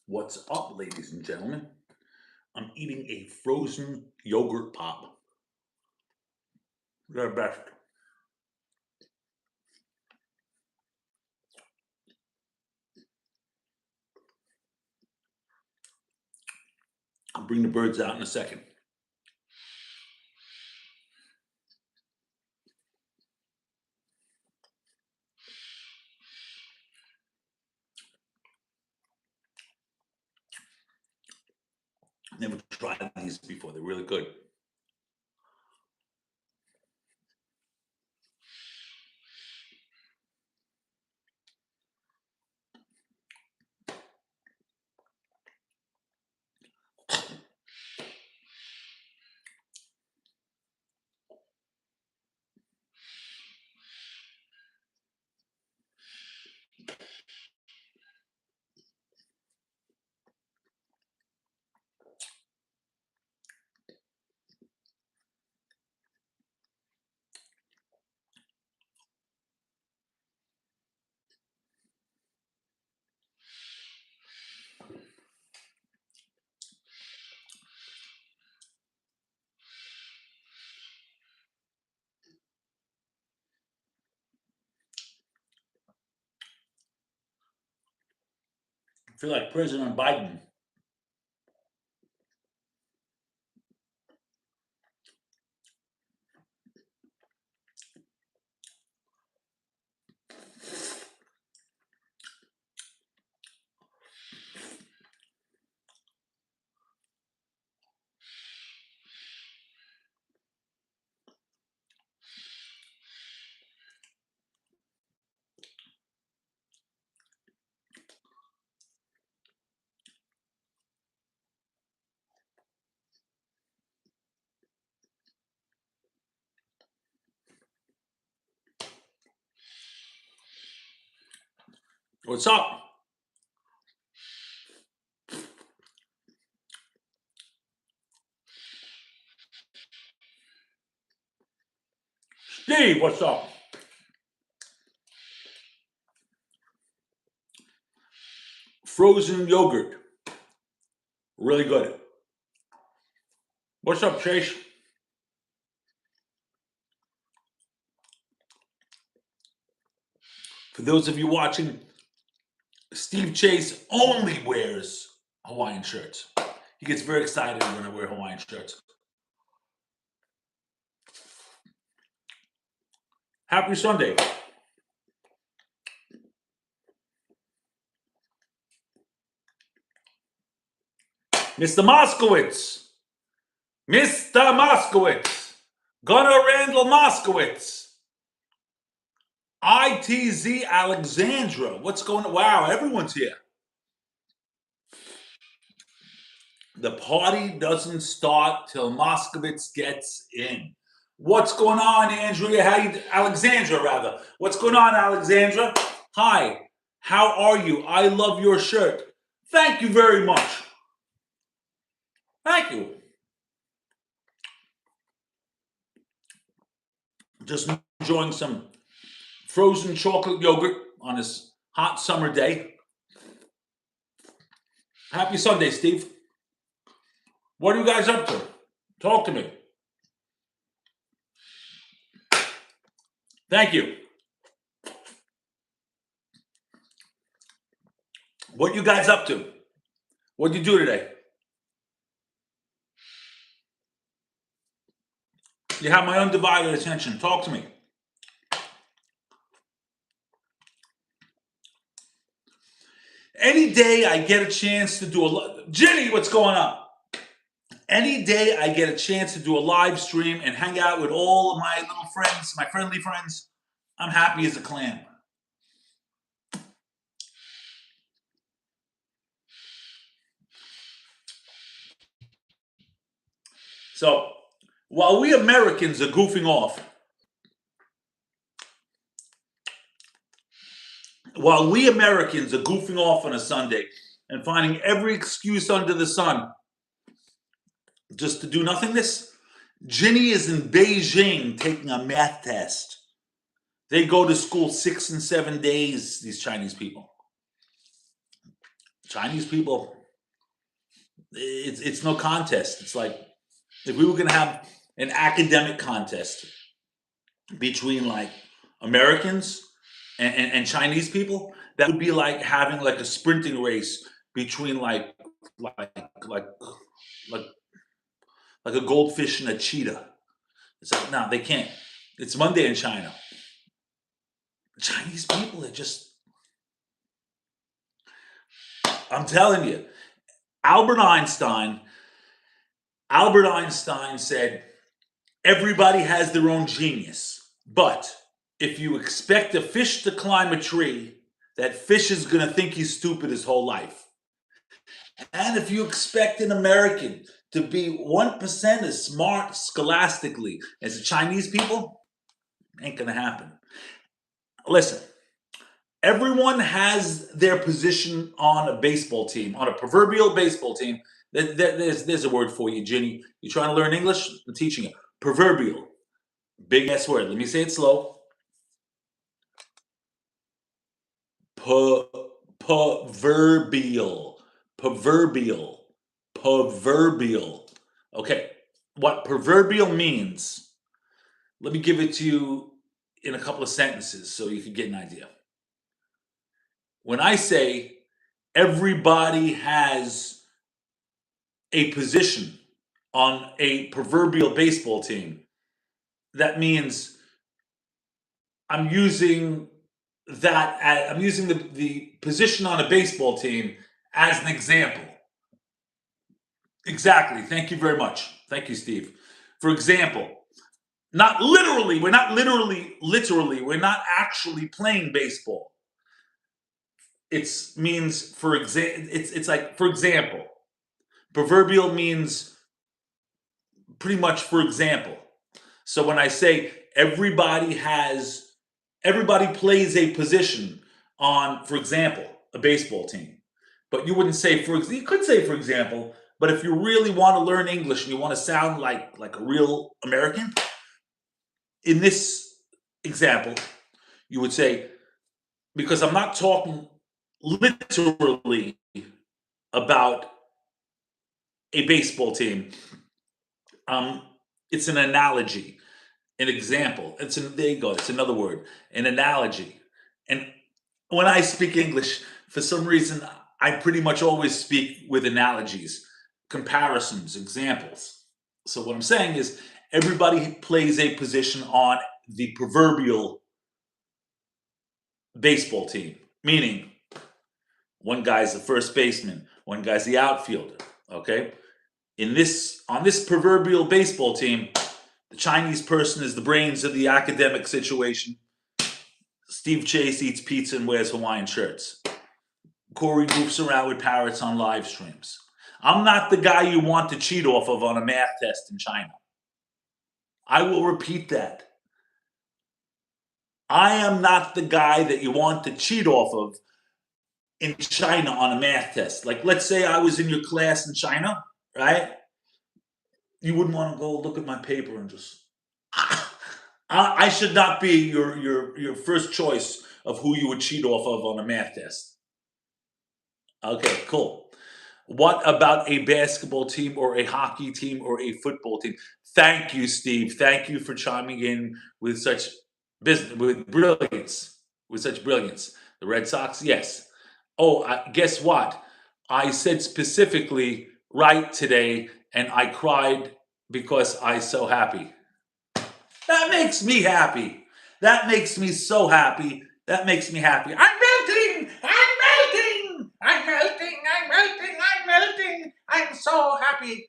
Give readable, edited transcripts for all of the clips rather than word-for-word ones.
What's up, ladies and gentlemen? I'm eating a frozen yogurt pop. They're best. I'll bring the birds out in a second. Never tried these before. They're really good. I feel like President Biden. What's up? Steve, what's up? Frozen yogurt. Really good. What's up, Chase? For those of you watching, Steve Chase only wears Hawaiian shirts. He gets very excited when I wear Hawaiian shirts. Happy Sunday. Mr. Moskowitz. Mr. Moskowitz. Gunnar Randall Moskowitz. ITZ Alexandra. What's going on? Wow, everyone's here. The party doesn't start till Moskowitz gets in. What's going on, Andrea? Alexandra, rather. What's going on, Alexandra? Hi. How are you? I love your shirt. Thank you very much. Thank you. Just enjoying some frozen chocolate yogurt on this hot summer day. Happy Sunday, Steve. What are you guys up to? Talk to me. Thank you. What you guys up to? What did you do today? You have my undivided attention. Talk to me. Any day I get a chance to do Jenny, what's going on? Any day I get a chance to do a live stream and hang out with all of my little friends, my friendly friends, I'm happy as a clam. So, while we Americans are goofing off, on a Sunday and finding every excuse under the sun just to do nothingness, Ginny is in Beijing taking a math test. They go to school 6 and 7 days, these Chinese people. Chinese people It's no contest. It's like if we were going to have an academic contest between like Americans and Chinese people, that would be like having like a sprinting race between like like like like a goldfish and a cheetah. It's like no, they can't. It's Monday in China. Chinese people are just. I'm telling you, Albert Einstein. Albert Einstein said everybody has their own genius, but if you expect a fish to climb a tree, that fish is going to think he's stupid his whole life. And if you expect an American to be 1% as smart scholastically as the Chinese people, ain't going to happen. Listen, everyone has their position on a baseball team, on a proverbial baseball team. There's a word for you, Ginny. You trying to learn English? I'm teaching you. Proverbial. Big S word. Let me say it slow. Proverbial. Proverbial. Proverbial. Okay. What proverbial means, let me give it to you in a couple of sentences so you can get an idea. When I say everybody has a position on a proverbial baseball team, that means I'm using the position on a baseball team as an example. Exactly. Thank you very much. Thank you, Steve. For example, not literally, we're not literally, we're not actually playing baseball. It means it's like for example. Proverbial means pretty much for example. So when I say everybody plays a position on, for example, a baseball team. But you wouldn't say you could say for example, but if you really want to learn English and you want to sound like a real American, in this example, you would say, because I'm not talking literally about a baseball team. It's an analogy, an example. There you go. It's another word, an analogy. And when I speak English, for some reason, I pretty much always speak with analogies, comparisons, examples. So what I'm saying is everybody plays a position on the proverbial baseball team, meaning one guy's the first baseman, one guy's the outfielder, okay? On this proverbial baseball team, the Chinese person is the brains of the academic situation. Steve Chase eats pizza and wears Hawaiian shirts. Corey goofs around with parrots on live streams. I'm not the guy you want to cheat off of on a math test in China. I will repeat that. I am not the guy that you want to cheat off of in China on a math test. Like, let's say I was in your class in China, right? You wouldn't want to go look at my paper and just. I should not be your first choice of who you would cheat off of on a math test. Okay, cool. What about a basketball team or a hockey team or a football team? Thank you, Steve. Thank you for chiming in with such brilliance. With such brilliance. The Red Sox, yes. Oh, guess what? I said specifically right today, and I cried because I'm so happy. That makes me happy. That makes me so happy. That makes me happy. I'm melting. I'm melting. I'm melting. I'm melting. I'm melting. I'm so happy.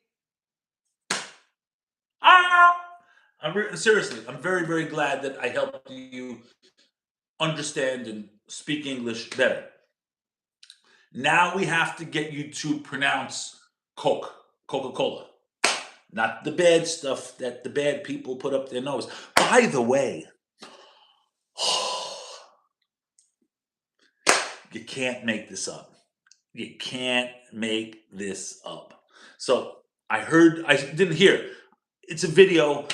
Seriously, I'm very, very glad that I helped you understand and speak English better. Now we have to get you to pronounce Coca-Cola. Not the bad stuff that the bad people put up their nose. By the way, you can't make this up. You can't make this up. So I didn't hear. It's a video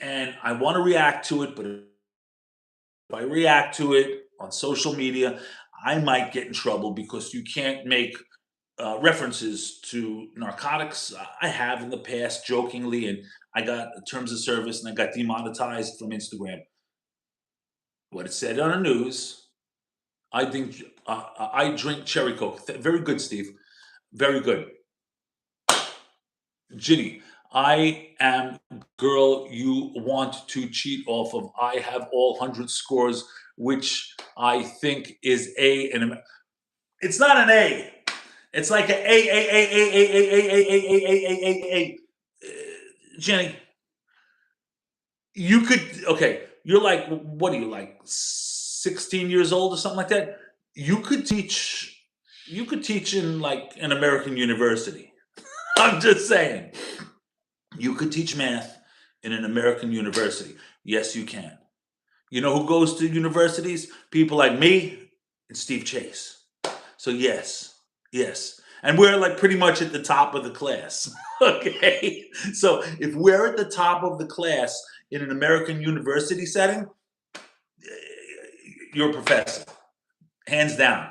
and I want to react to it, but if I react to it on social media, I might get in trouble because you can't make references to narcotics. I have in the past jokingly, and I got terms of service and I got demonetized from Instagram. What it said on the news, I drink cherry Coke. Very good, Steve. Very good. Ginny, I am girl you want to cheat off of. I have all 100 scores, which I think is A. And it's not an A. It's like a A. Jenny, you could, okay, you're like, what are you, like 16 years old or something like that? You could teach in like an American university. I'm just saying. You could teach math in an American university. Yes, you can. You know who goes to universities? People like me and Steve Chase. So yes, yes. And we're like pretty much at the top of the class. Okay. So if we're at the top of the class in an American university setting, you're a professor. Hands down.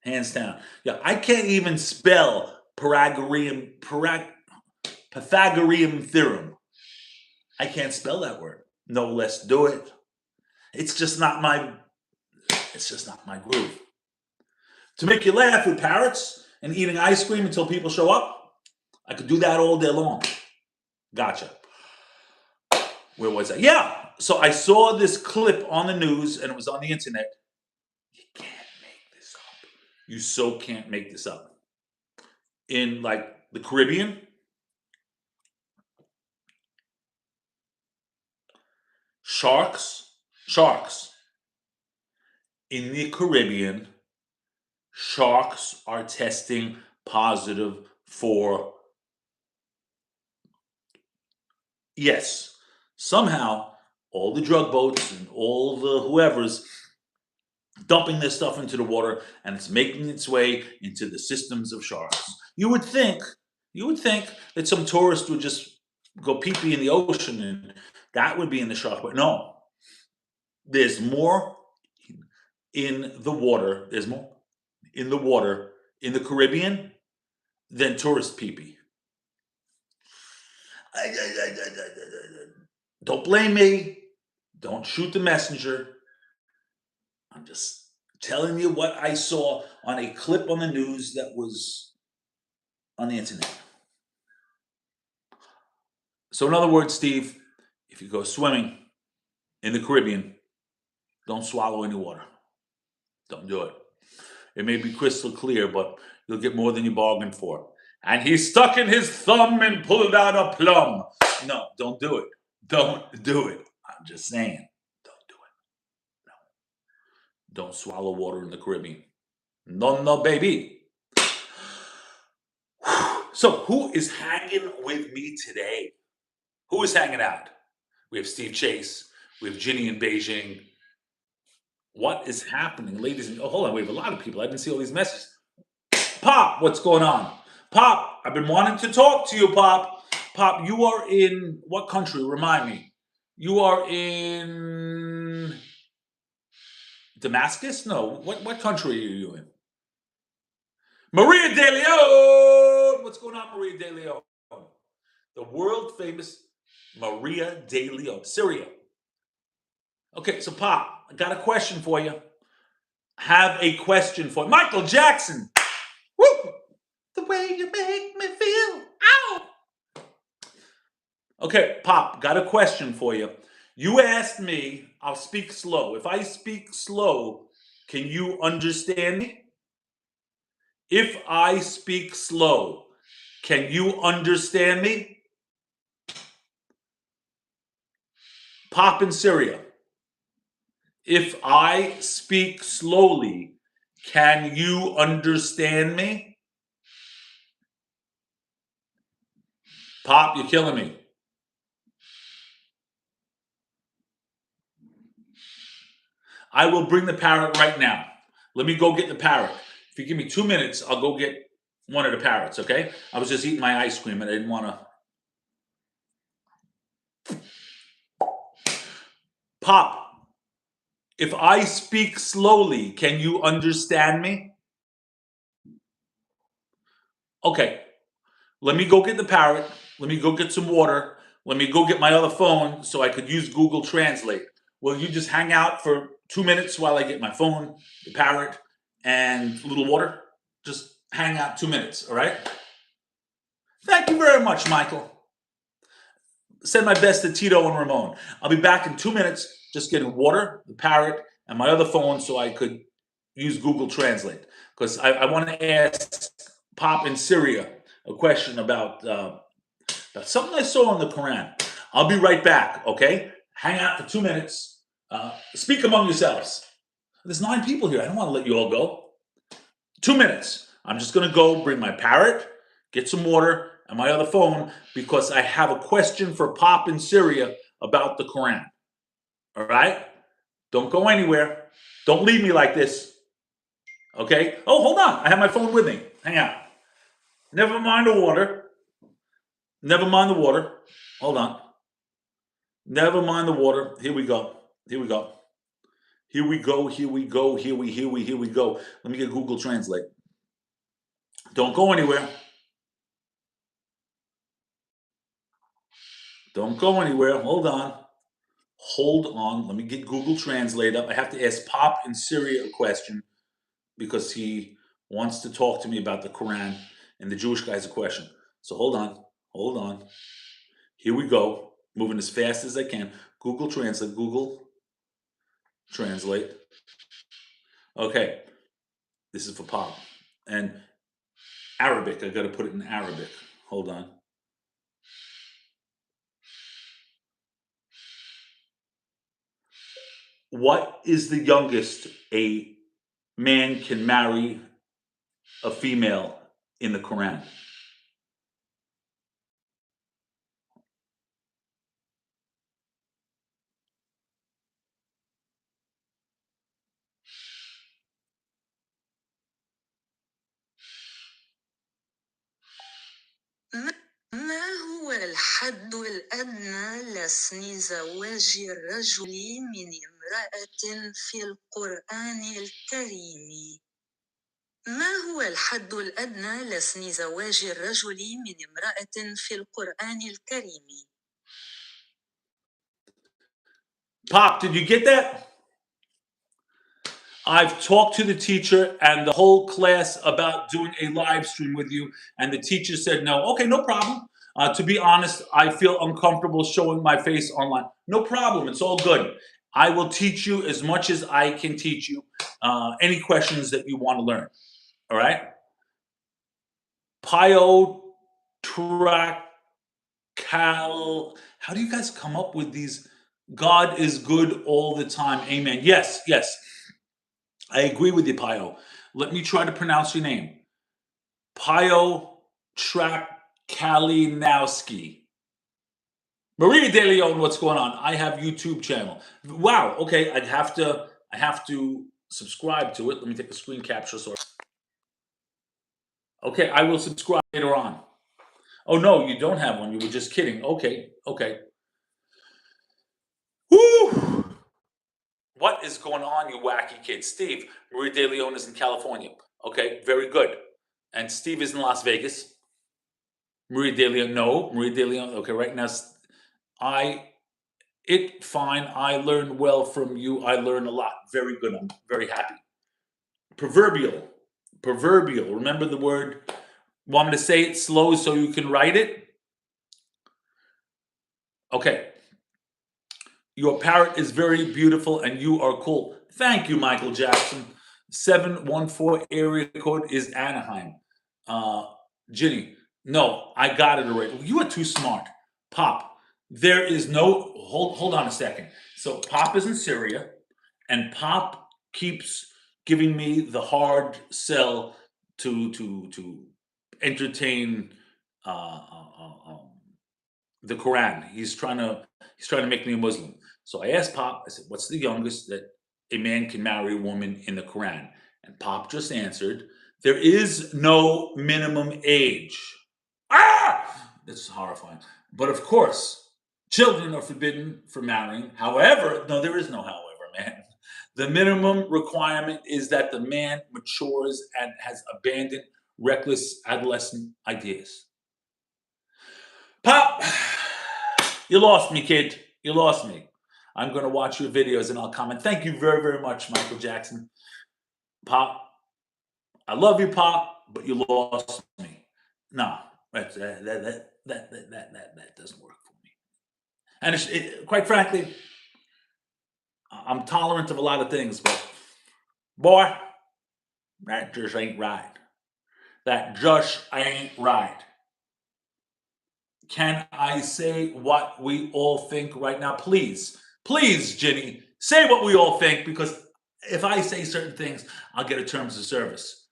Hands down. Yeah, I can't even spell Pythagorean theorem. I can't spell that word. No less do it. It's just not my groove. To make you laugh with parrots and eating ice cream until people show up, I could do that all day long. Gotcha. Where was I? Yeah. So I saw this clip on the news and it was on the internet. You can't make this up. You so can't make this up. In like the Caribbean, sharks in the Caribbean, sharks are testing positive for, yes, somehow all the drug boats and all the whoever's dumping this stuff into the water and it's making its way into the systems of sharks. You would think that some tourist would just go pee-pee in the ocean and that would be in the shark, but no. There's more in the water. There's more in the water in the Caribbean than tourist pee-pee. Don't blame me. Don't shoot the messenger. I'm just telling you what I saw on a clip on the news that was on the internet. So in other words, Steve, if you go swimming in the Caribbean, don't swallow any water. Don't do it. It may be crystal clear, but you'll get more than you bargained for. And he stuck in his thumb and pulled out a plum. No, don't do it. Don't do it. I'm just saying, don't do it. No. Don't swallow water in the Caribbean. No, baby. So who is hanging with me today? Who is hanging out? We have Steve Chase. We have Ginny in Beijing. What is happening, ladies and... Oh, hold on. We have a lot of people. I didn't see all these messages. Pop, what's going on? Pop, I've been wanting to talk to you, Pop. Pop, you are in what country? Remind me. You are in Damascus? No. What country are you in? Maria De Leon! What's going on, Maria De Leon? The world famous Maria De Leon. Syria. Okay, so Pop, I got a question for you. Have a question for Michael Jackson. Woo! The way you make me feel. Ow! Okay, Pop, got a question for you. You asked me, I'll speak slow. If I speak slow, can you understand me? If I speak slow, can you understand me? Pop in Syria. If I speak slowly, can you understand me? Pop, you're killing me. I will bring the parrot right now. Let me go get the parrot. If you give me 2 minutes, I'll go get one of the parrots, okay? I was just eating my ice cream and I didn't want to. Pop, if I speak slowly, can you understand me? Okay, let me go get the parrot. Let me go get some water. Let me go get my other phone so I could use Google Translate. Will you just hang out for 2 minutes while I get my phone, the parrot, and a little water? Just hang out 2 minutes, all right? Thank you very much, Michael. Send my best to Tito and Ramon. I'll be back in 2 minutes just getting water, the parrot, and my other phone so I could use Google Translate. Because I want to ask Pop in Syria a question about something I saw in the Quran. I'll be right back, okay? Hang out for 2 minutes. Speak among yourselves. There's 9 people here. I don't want to let you all go. 2 minutes. I'm just going to go bring my parrot, get some water, and my other phone because I have a question for Pop in Syria about the Quran. All right? Don't go anywhere. Don't leave me like this. Okay? Oh, hold on. I have my phone with me. Hang on. Never mind the water. Never mind the water. Hold on. Never mind the water. Here we go. Here we go. Here we go. Here we go. Here we go. Let me get Google Translate. Don't go anywhere. Don't go anywhere. Hold on. Hold on. Let me get Google Translate up. I have to ask Pop in Syria a question because he wants to talk to me about the Quran and the Jewish guy's a question. So hold on. Hold on. Here we go. Moving as fast as I can. Google Translate. Google Translate. Okay. This is for Pop. And Arabic. I got to put it in Arabic. Hold on. What is the youngest a man can marry a female in the Quran? ما هو الحد الأدنى لحسن زواج الرجل من امرأة في القرآن الكريم؟ ما هو الحد الأدنى لحسن زواج الرجل من امرأة في القرآن الكريم؟ Pop, did you get that? I've talked to the teacher and the whole class about doing a live stream with you, and the teacher said no. Okay, no problem. To be honest, I feel uncomfortable showing my face online. No problem. It's all good. I will teach you as much as I can teach you. Any questions that you want to learn. All right? Pyotracal. How do you guys come up with these? God is good all the time. Amen. Yes, yes. I agree with you, Pio. Let me try to pronounce your name. Pio Trakalinowski. Maria De Leon, what's going on? I have YouTube channel. Wow. Okay, I have to subscribe to it. Let me take a screen capture. So, okay, I will subscribe later on. Oh no, you don't have one. You were just kidding. Okay, okay. Woo! What is going on, you wacky kid? Steve, Maria De Leon is in California. Okay, very good. And Steve is in Las Vegas. Maria De Leon, no. Maria De Leon, okay, right now, fine. I learn well from you. I learn a lot. Very good. I'm very happy. Proverbial. Proverbial. Remember the word? Want me to say it slow so you can write it? Okay. Your parrot is very beautiful and you are cool. Thank you, Michael Jackson. 714 area code is Anaheim. Ginny, no, I got it already. You are too smart. Pop, there is no, hold on a second. So Pop is in Syria and Pop keeps giving me the hard sell to entertain the Quran. He's trying to make me a Muslim. So I asked Pop, I said, what's the youngest that a man can marry a woman in the Quran? And Pop just answered, there is no minimum age. Ah! That's horrifying. But of course, children are forbidden from marrying. However, no, there is no however, man. The minimum requirement is that the man matures and has abandoned reckless adolescent ideas. Pop, you lost me, kid. You lost me. I'm going to watch your videos and I'll comment. Thank you very, very much, Michael Jackson. Pop, I love you, Pop, but you lost me. No, that doesn't work for me. And quite frankly, I'm tolerant of a lot of things, but boy, that just ain't right. That just ain't right. Can I say what we all think right now? Please, please, Ginny, say what we all think, because if I say certain things, I'll get a terms of service.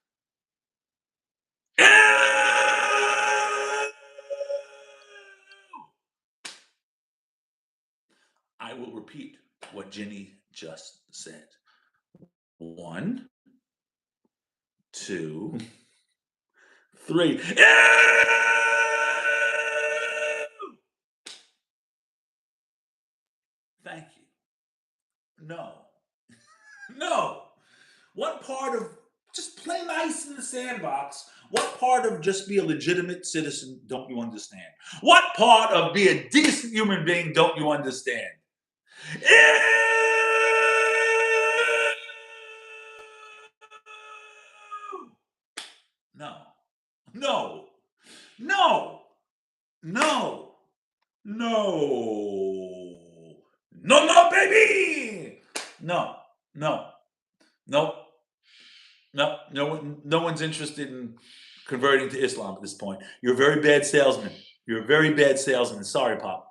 I will repeat what Ginny just said. 1, 2, 3. Thank you. No. No. What part of just play nice in the sandbox? What part of just be a legitimate citizen don't you understand? What part of be a decent human being don't you understand? No. No. No. No. No. No, no, baby. No. No. No. No. No one's interested in converting to Islam at this point. You're a very bad salesman. You're a very bad salesman. Sorry, Pop.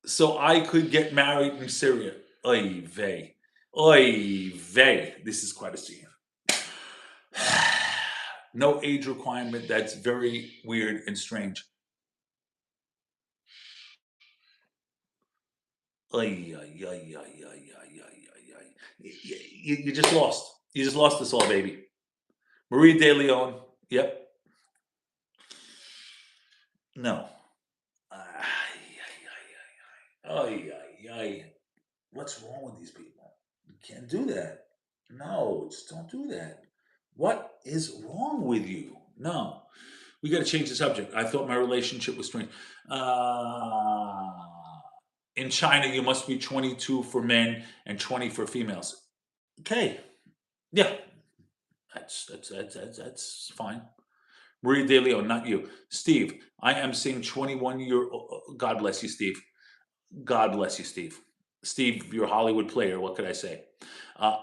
So I could get married in Syria. Oy vey. Oy vey. This is quite a scene. No age requirement. That's very weird and strange. Oy, oy, oy, oy, oy, oy, oy, oy. You just lost. You just lost us all, baby. Marie De Leon. Yep. No. Ay, ay, ay. What's wrong with these people? You can't do that. No, just don't do that. What is wrong with you? No. We got to change the subject. I thought my relationship was strange. In China, you must be 22 for men and 20 for females. Okay. Yeah. That's fine. Marie De Leon, not you. Steve, I am seeing 21-year. God bless you, Steve. God bless you, Steve. Steve, you're a Hollywood player. What could I say? Uh,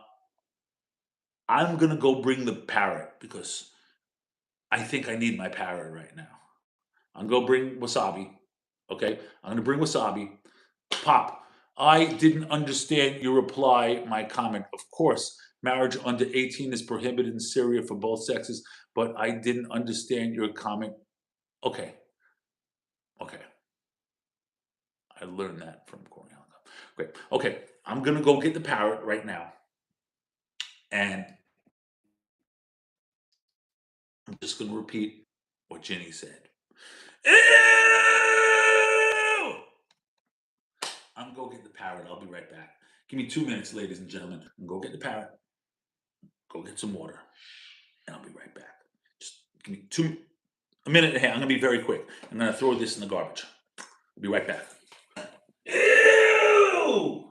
I'm going to go bring the parrot because I think I need my parrot right now. I'm going to bring Wasabi. Okay? I'm going to bring Wasabi. Pop, I didn't understand your reply, my comment. Of course, marriage under 18 is prohibited in Syria for both sexes, but I didn't understand your comment. Okay. Okay. I learned that from Corey Allen. Great. Okay. I'm going to go get the parrot right now. And I'm just going to repeat what Ginny said. Ew! I'm going to go get the parrot. I'll be right back. Give me 2 minutes, ladies and gentlemen. I'm going to go get the parrot. Go get some water. And I'll be right back. Just give me a minute and a half. I'm going to be very quick. I'm going to throw this in the garbage. I'll be right back. Ew!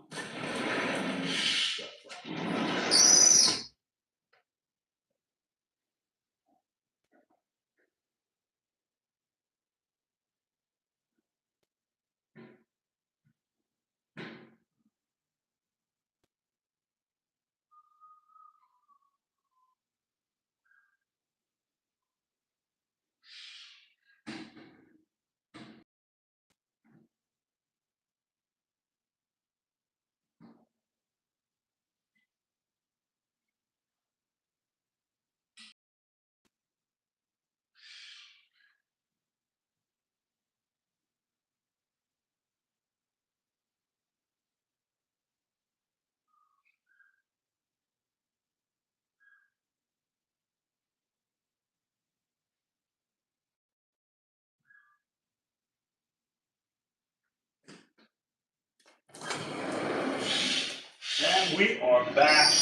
And we are back.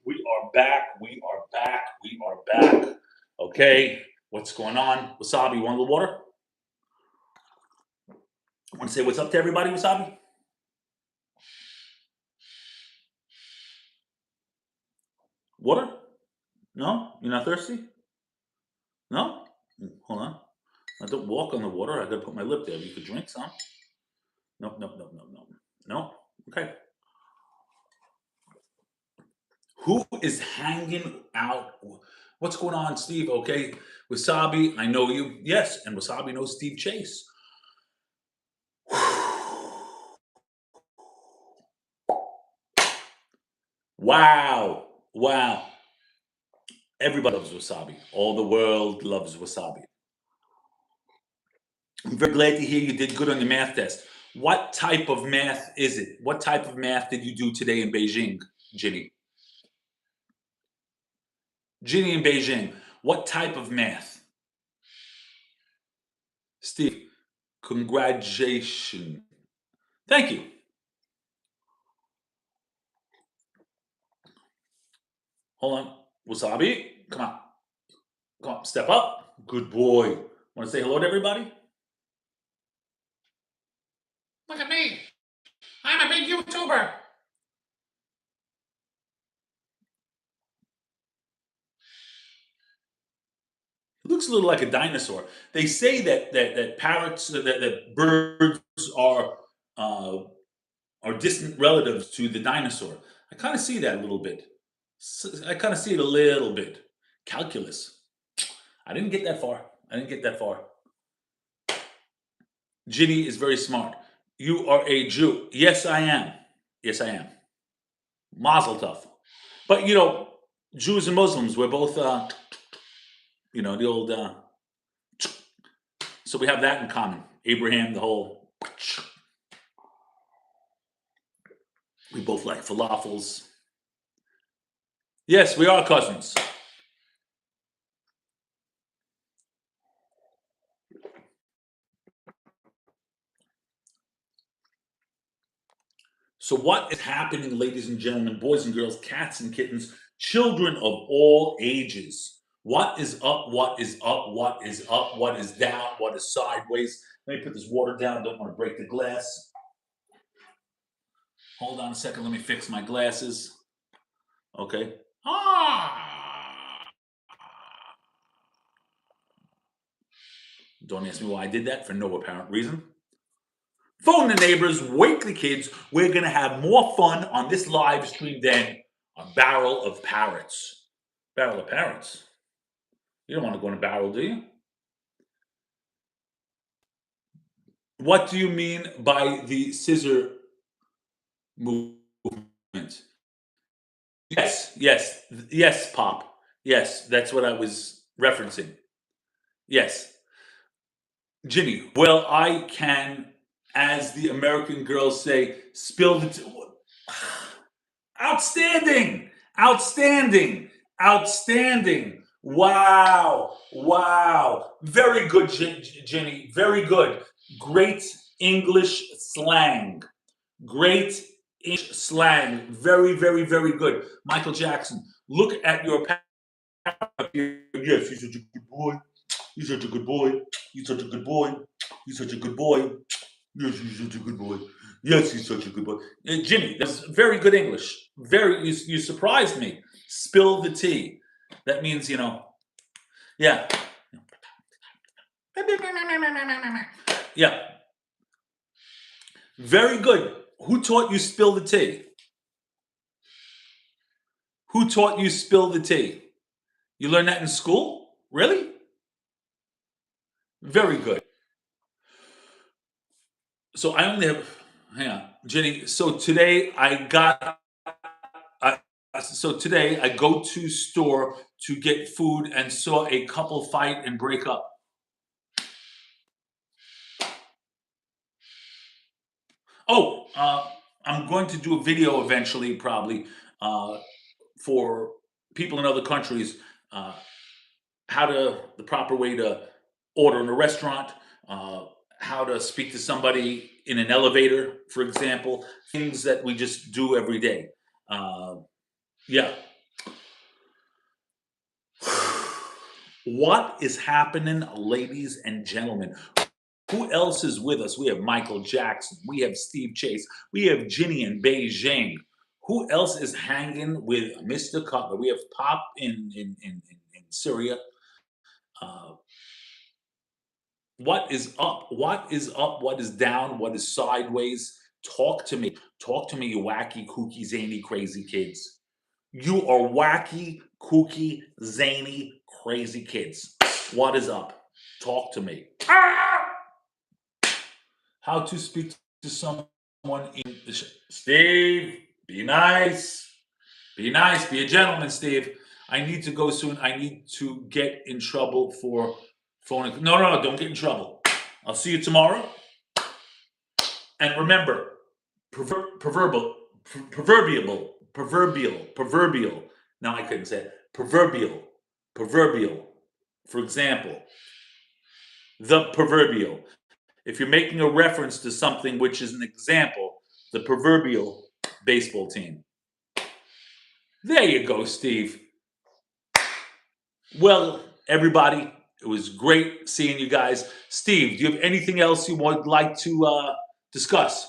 We are back. We are back. Okay, what's going on? Wasabi, you want a little water? Want to say what's up to everybody, Wasabi? Water? No? You're not thirsty? No? Hold on. I don't walk on the water. I gotta put my lip there. You could drink some. Nope, nope, nope, nope, nope. No? Okay. Who is hanging out? What's going on, Steve? Okay. Wasabi, I know you. Yes, and Wasabi knows Steve Chase. Wow. Wow. Everybody loves wasabi. All the world loves wasabi. I'm very glad to hear you did good on your math test. What type of math is it? What type of math did you do today in Beijing, Ginny? Ginny in Beijing, what type of math? Steve, congratulations. Thank you. Hold on. Wasabi, come on. Come on, step up. Good boy. Want to say hello to everybody? Look at me. I'm a big YouTuber. It looks a little like a dinosaur. They say that parrots, that birds uh, are distant relatives to the dinosaur. I kind of see that a little bit. I kind of see it a little bit. Calculus. I didn't get that far. I didn't get that far. Ginny is very smart. You are a Jew. Yes, I am. Yes, I am. Mazel tov. But Jews and Muslims, we're both, the old. So we have that in common. Abraham, the whole. We both like falafels. Yes, we are cousins. So what is happening, ladies and gentlemen, boys and girls, cats and kittens, children of all ages? What is up? What is up? What is up? What is down? What is sideways? Let me put this water down. Don't want to break the glass. Hold on a second. Let me fix my glasses. Okay. Don't ask me why I did that for no apparent reason. Phone the neighbors, wake the kids. We're going to have more fun on this live stream than a barrel of parrots. Barrel of parrots? You don't want to go in a barrel, do you? What do you mean by the scissor movement? Yes, Pop. Yes, that's what I was referencing. Yes. Ginny, well, I can, as the American girls say, spill the outstanding, outstanding, outstanding. Wow, wow. Very good, Ginny. Very good. Great English slang. Great English slang. Very, very, very good. Michael Jackson, look at your yes, he's such a good boy. He's such a good boy. He's such a good boy. He's such a good boy. Yes, he's such a good boy. Yes, he's such a good boy. Jimmy, that's very good English. You surprised me. Spill the tea. That means, yeah. Yeah. Very good. Who taught you spill the tea? Who taught you spill the tea? You learned that in school? Really? Very good. So I only have, hang on, Jenny. So today I go to store to get food and saw a couple fight and break up. Oh, I'm going to do a video eventually, probably, for people in other countries, uh, the proper way to order in a restaurant, how to speak to somebody in an elevator, for example, things that we just do every day. Yeah. What is happening, ladies and gentlemen? Who else is with us? We have Michael Jackson. We have Steve Chase. We have Ginny in Beijing. Who else is hanging with Mr. Cutler? We have Pop in Syria. Uh, what is up? What is up? What is down? What is sideways? Talk to me. Talk to me, you wacky, kooky, zany, crazy kids. You are wacky, kooky, zany, crazy kids. What is up? Talk to me. How to speak to someone in the Steve, be nice. Be nice. Be a gentleman, Steve. I need to go soon. I need to get in trouble for phoning. No, don't get in trouble. I'll see you tomorrow. And remember, proverbial. Now I couldn't say it. Proverbial. For example, the proverbial. If you're making a reference to something which is an example, the proverbial baseball team. There you go, Steve. Well, everybody, it was great seeing you guys. Steve, do you have anything else you would like to discuss?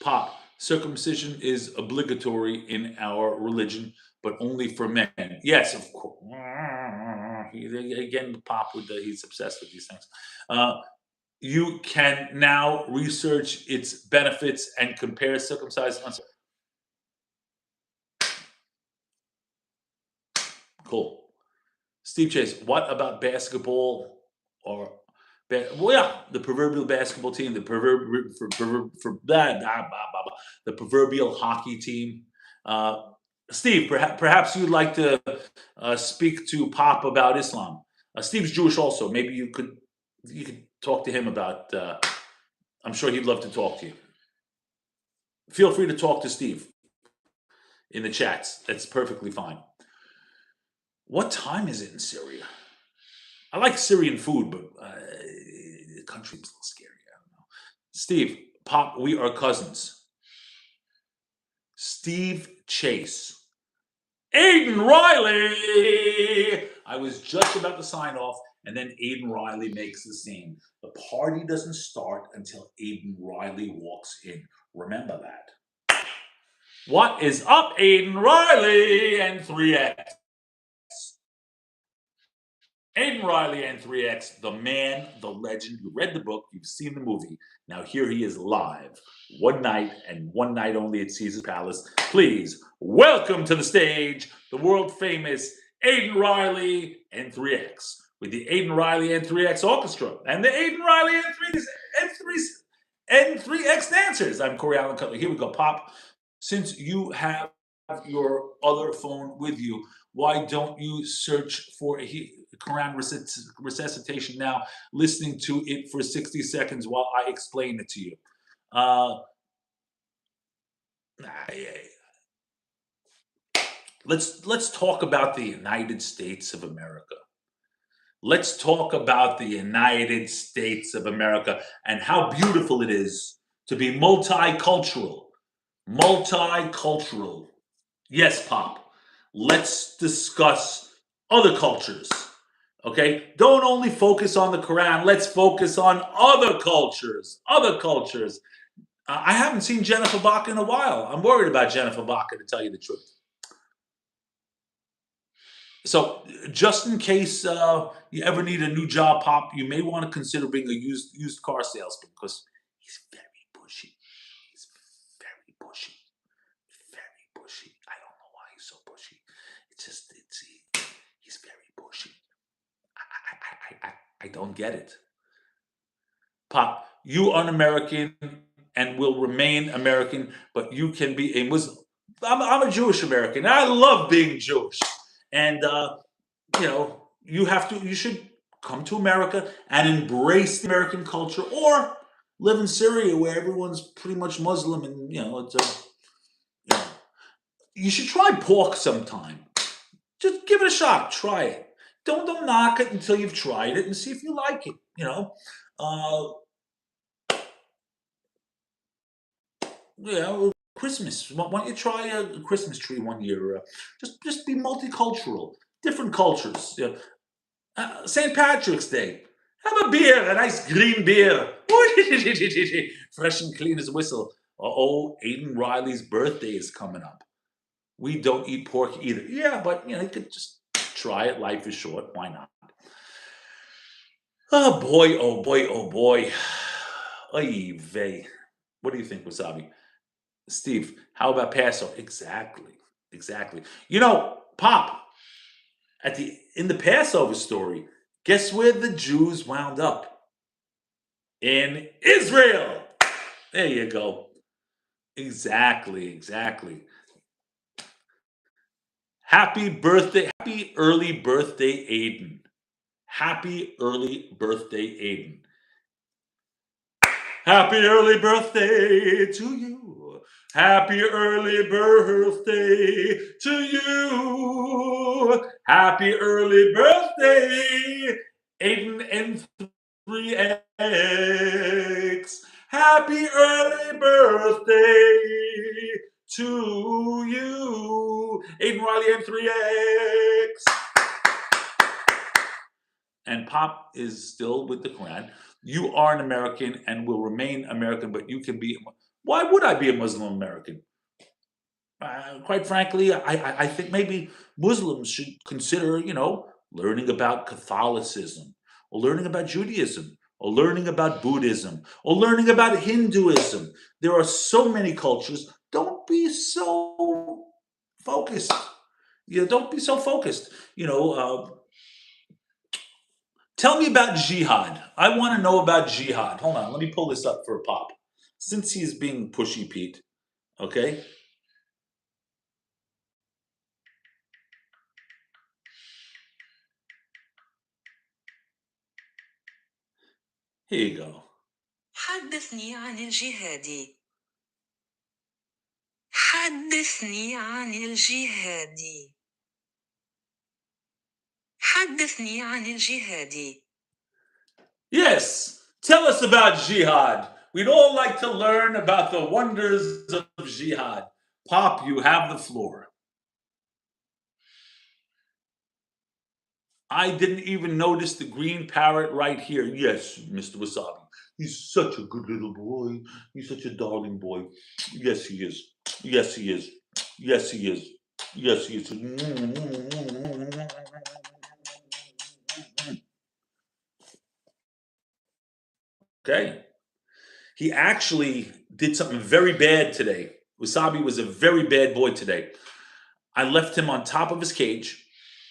Pop, circumcision is obligatory in our religion, but only for men. Yes, of course. Again, Pop, he's obsessed with these things. You can now research its benefits and compare circumcised. Cool. Steve Chase, what about basketball or well, yeah, the proverbial basketball team, the the proverbial hockey team. Steve, perhaps you'd like to speak to Pop about Islam. Steve's Jewish also. Maybe you could talk to him about. I'm sure he'd love to talk to you. Feel free to talk to Steve in the chats. That's perfectly fine. What time is it in Syria? I like Syrian food, but the country's a little scary. I don't know. Steve, Pop, we are cousins. Steve Chase. Aiden Riley! I was just about to sign off, and then Aiden Riley makes the scene. The party doesn't start until Aiden Riley walks in. Remember that. What is up, Aiden Riley and 3X? Aiden Riley and 3X, the man, the legend. You read the book, you've seen the movie. Now here he is live, one night and one night only at Caesar's Palace. Please welcome to the stage the world famous Aiden Riley and 3X with the Aiden Riley and 3X Orchestra and the Aiden Riley and 3X dancers. I'm Corey Allen Kotler. Here we go, Pop. Since you have your other phone with you, why don't you search for Quran resuscitation now, listening to it for 60 seconds while I explain it to you. Let's talk about the United States of America. Let's talk about the United States of America and how beautiful it is to be multicultural. Multicultural. Yes, Pop. Let's discuss other cultures. Okay? Don't only focus on the Quran. Let's focus on other cultures. Other cultures. I haven't seen Jennifer Bach in a while. I'm worried about Jennifer Bach, to tell you the truth. So, just in case you ever need a new job, Pop, you may want to consider being a used car salesman because he's very pushy. He's very pushy. Very pushy. I don't know why he's so pushy. He's very pushy. I don't get it. Pop, you are an American and will remain American, but you can be a Muslim. I'm a Jewish American. I love being Jewish. And, you should come to America and embrace the American culture or live in Syria where everyone's pretty much Muslim and, you should try pork sometime. Just give it a shot. Try it. Don't knock it until you've tried it and see if you like it. Christmas. Why don't you try a Christmas tree one year? Just be multicultural, different cultures. St. Patrick's Day. Have a beer, a nice green beer. Fresh and clean as a whistle. Oh, Aiden Riley's birthday is coming up. We don't eat pork either. Yeah, but you could just try it. Life is short. Why not? Oh boy, oh boy, oh boy. Oy vey. What do you think, Wasabi? Steve, how about Passover? Exactly. Exactly. Pop, in the Passover story, guess where the Jews wound up? In Israel. There you go. Exactly, exactly. Happy birthday, happy early birthday, Aiden. Happy early birthday, Aiden. Happy early birthday to you. Happy early birthday to you. Happy early birthday, Aiden and 3X. Happy early birthday to you, Aiden Riley and 3X. And Pop is still with the Quran. You are an American and will remain American, but you can be. Why would I be a Muslim American? Quite frankly, I think maybe Muslims should consider, learning about Catholicism, or learning about Judaism, or learning about Buddhism, or learning about Hinduism. There are so many cultures. Don't be so focused. Don't be so focused. Tell me about jihad. I want to know about jihad. Hold on, let me pull this up for Pop. Since he's being pushy Pete, okay? Here you go. حدثني عن الجهاد. حدثني عن الجهاد. حدثني عن الجهاد. Yes, tell us about jihad. We'd all like to learn about the wonders of jihad. Pop, you have the floor. I didn't even notice the green parrot right here. Yes, Mr. Wasabi. He's such a good little boy. He's such a darling boy. Yes, he is. Yes, he is. Yes, he is. Yes, he is. Okay. He actually did something very bad today. Wasabi was a very bad boy today. I left him on top of his cage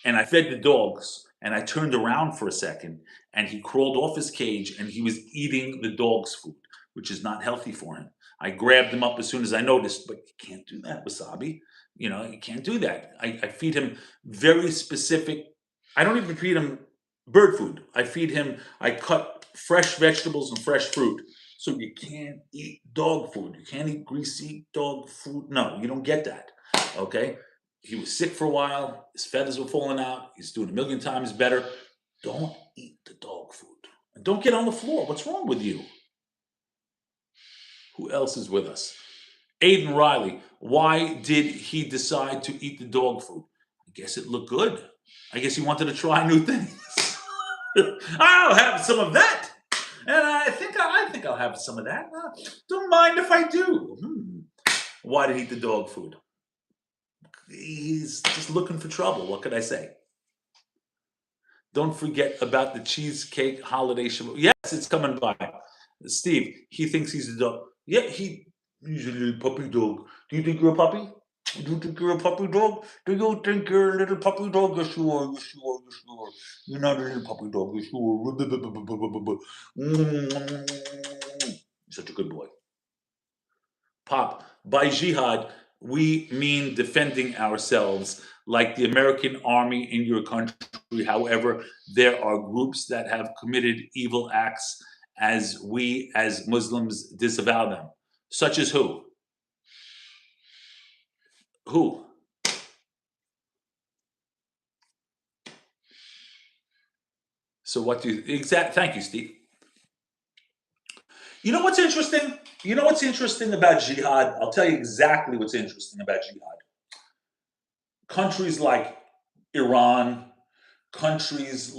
and I fed the dogs and I turned around for a second and he crawled off his cage and he was eating the dog's food, which is not healthy for him. I grabbed him up as soon as I noticed, but you can't do that, Wasabi. You can't do that. I feed him very specific. I don't even feed him bird food. I cut fresh vegetables and fresh fruit. So you can't eat dog food. You can't eat greasy dog food. No, you don't get that. Okay? He was sick for a while. His feathers were falling out. He's doing a million times better. Don't eat the dog food. And don't get on the floor. What's wrong with you? Who else is with us? Aiden Riley. Why did he decide to eat the dog food? I guess it looked good. I guess he wanted to try new things. I'll have some of that. And I think I'll have some of that. Don't mind if I do. Why did he eat the dog food? He's just looking for trouble. What could I say? Don't forget about the cheesecake holiday show. Yes, it's coming by. Steve, he thinks he's a dog. Yeah, he's a little puppy dog. Do you think you're a puppy? Do you think you're a puppy dog? Do you think you're a little puppy dog? Yes, you are. Yes, you are. Yes, you are. You're not a little puppy dog. Yes, you are. Such a good boy. Pop, by jihad, we mean defending ourselves like the American army in your country. However, there are groups that have committed evil acts as we as Muslims disavow them. Such as who? Who? So what do you thank you, Steve. You know what's interesting? You know what's interesting about jihad? I'll tell you exactly what's interesting about jihad. Countries like Iran, countries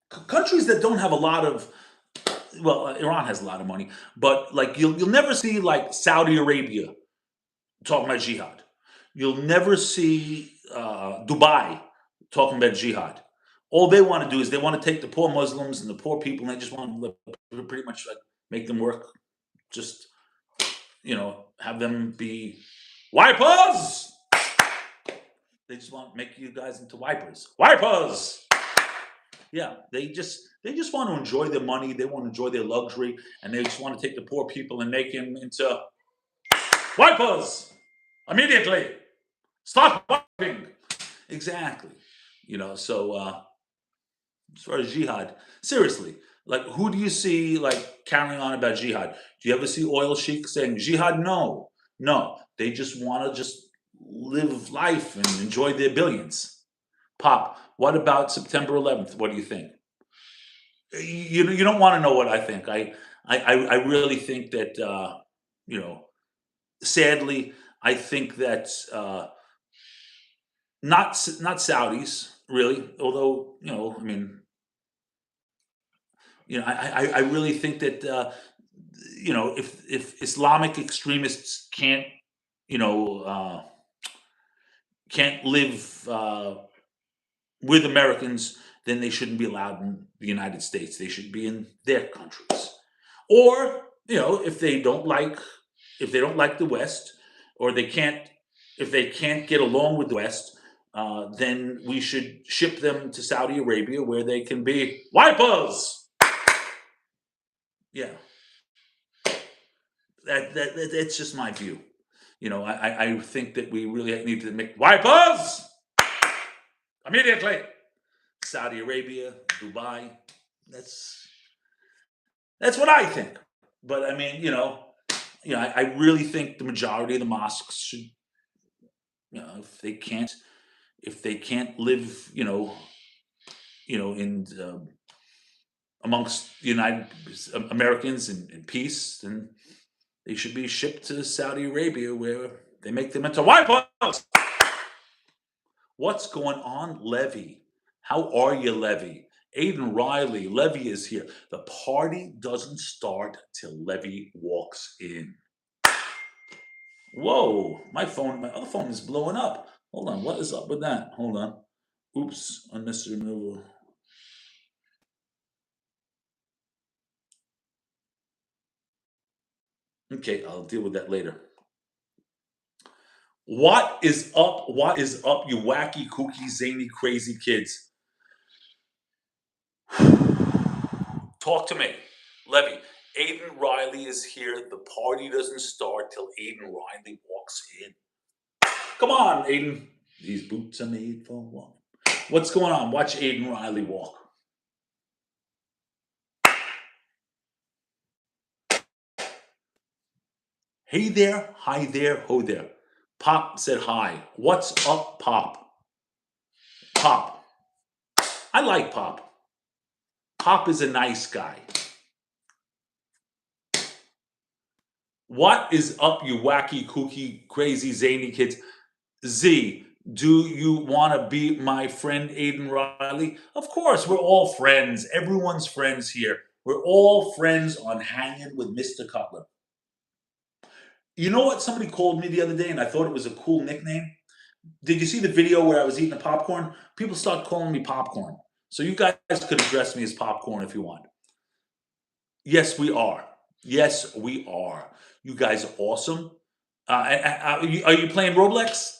countries that don't have a lot of, well, Iran has a lot of money, but like you'll never see like Saudi Arabia talking about jihad. You'll never see Dubai talking about jihad. All they want to do is they want to take the poor Muslims and the poor people, and they just want to pretty much like make them work. Just have them be wipers. They just want to make you guys into wipers. Wipers. Yeah, they just want to enjoy their money. They want to enjoy their luxury, and they just want to take the poor people and make them into wipers immediately. Stop wiping. Exactly. So as far as jihad, seriously, like who do you see like carrying on about jihad? Do you ever see oil sheiks saying jihad? No, no. They just want to just live life and enjoy their billions. Pop, what about September 11th? What do you think? You don't want to know what I think. I really think that sadly, I think that not Saudis really, although I mean, I really think that if Islamic extremists you know uh, can't live with Americans, then they shouldn't be allowed in the United States. They should be in their countries. Or if they don't like the West, or if they can't get along with the West, then we should ship them to Saudi Arabia where they can be wipers. Yeah, that's just my view. I think that we really need to make wipers immediately. Saudi Arabia, Dubai. That's what I think. But I mean, I really think the majority of the mosques should, if they can't live, in amongst United Americans in peace, then they should be shipped to Saudi Arabia where they make them into wipers. What's going on, Levy? How are you, Levy? Aiden Riley, Levy is here. The party doesn't start till Levy walks in. Whoa, my other phone is blowing up. Hold on, what is up with that? Hold on. Oops, unnecessary removal. Okay, I'll deal with that later. What is up? What is up, you wacky, kooky, zany, crazy kids? Talk to me. Levy, Aiden Riley is here. The party doesn't start till Aiden Riley walks in. Come on, Aiden. These boots are made for one. What's going on? Watch Aiden Riley walk. Hey there, hi there, ho there. Pop said hi. What's up, Pop? Pop. I like Pop. Pop is a nice guy. What is up, you wacky, kooky, crazy, zany kids? Z, do you want to be my friend, Aiden Riley? Of course, we're all friends. Everyone's friends here. We're all friends on Hanging with Mr. Kotler. You know what? Somebody called me the other day, and I thought it was a cool nickname. Did you see the video where I was eating the popcorn? People start calling me Popcorn. So you guys could address me as Popcorn if you want. Yes, we are. Yes, we are. You guys are awesome. Are you playing Roblox?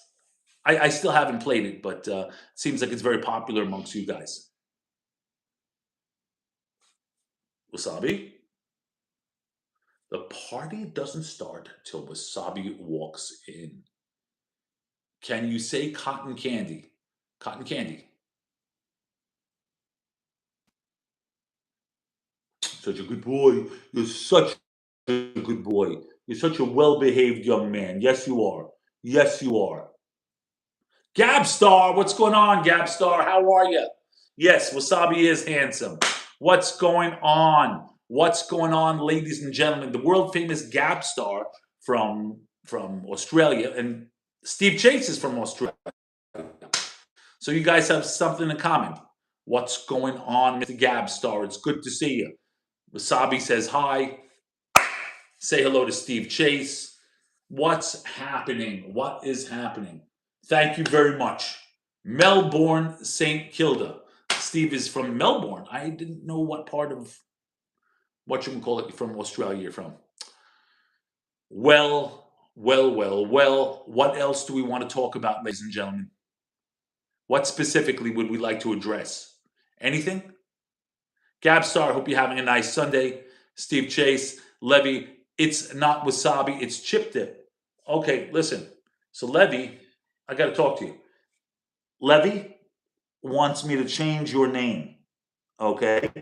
I still haven't played it, but it seems like it's very popular amongst you guys. Wasabi? The party doesn't start till Wasabi walks in. Can you say cotton candy? Cotton candy. Such a good boy. You're such a good boy. You're such a well-behaved young man. Yes, you are. Yes, you are. Gabstar, what's going on, Gabstar? How are you? Yes, Wasabi is handsome. What's going on? What's going on, ladies and gentlemen? The world famous Gab star from Australia, and Steve Chase is from Australia. So you guys have something in common. What's going on, Mr. Gab star? It's good to see you. Wasabi says hi. Say hello to Steve Chase. What's happening? What is happening? Thank you very much. Melbourne, St. Kilda. Steve is from Melbourne. I didn't know what part of from Australia you're from. Well. What else do we want to talk about, ladies and gentlemen? What specifically would we like to address? Anything? Gabstar, hope you're having a nice Sunday. Steve Chase, Levy, it's not wasabi, it's chip dip. Okay, listen. So Levy, I got to talk to you. Levy wants me to change your name. Okay?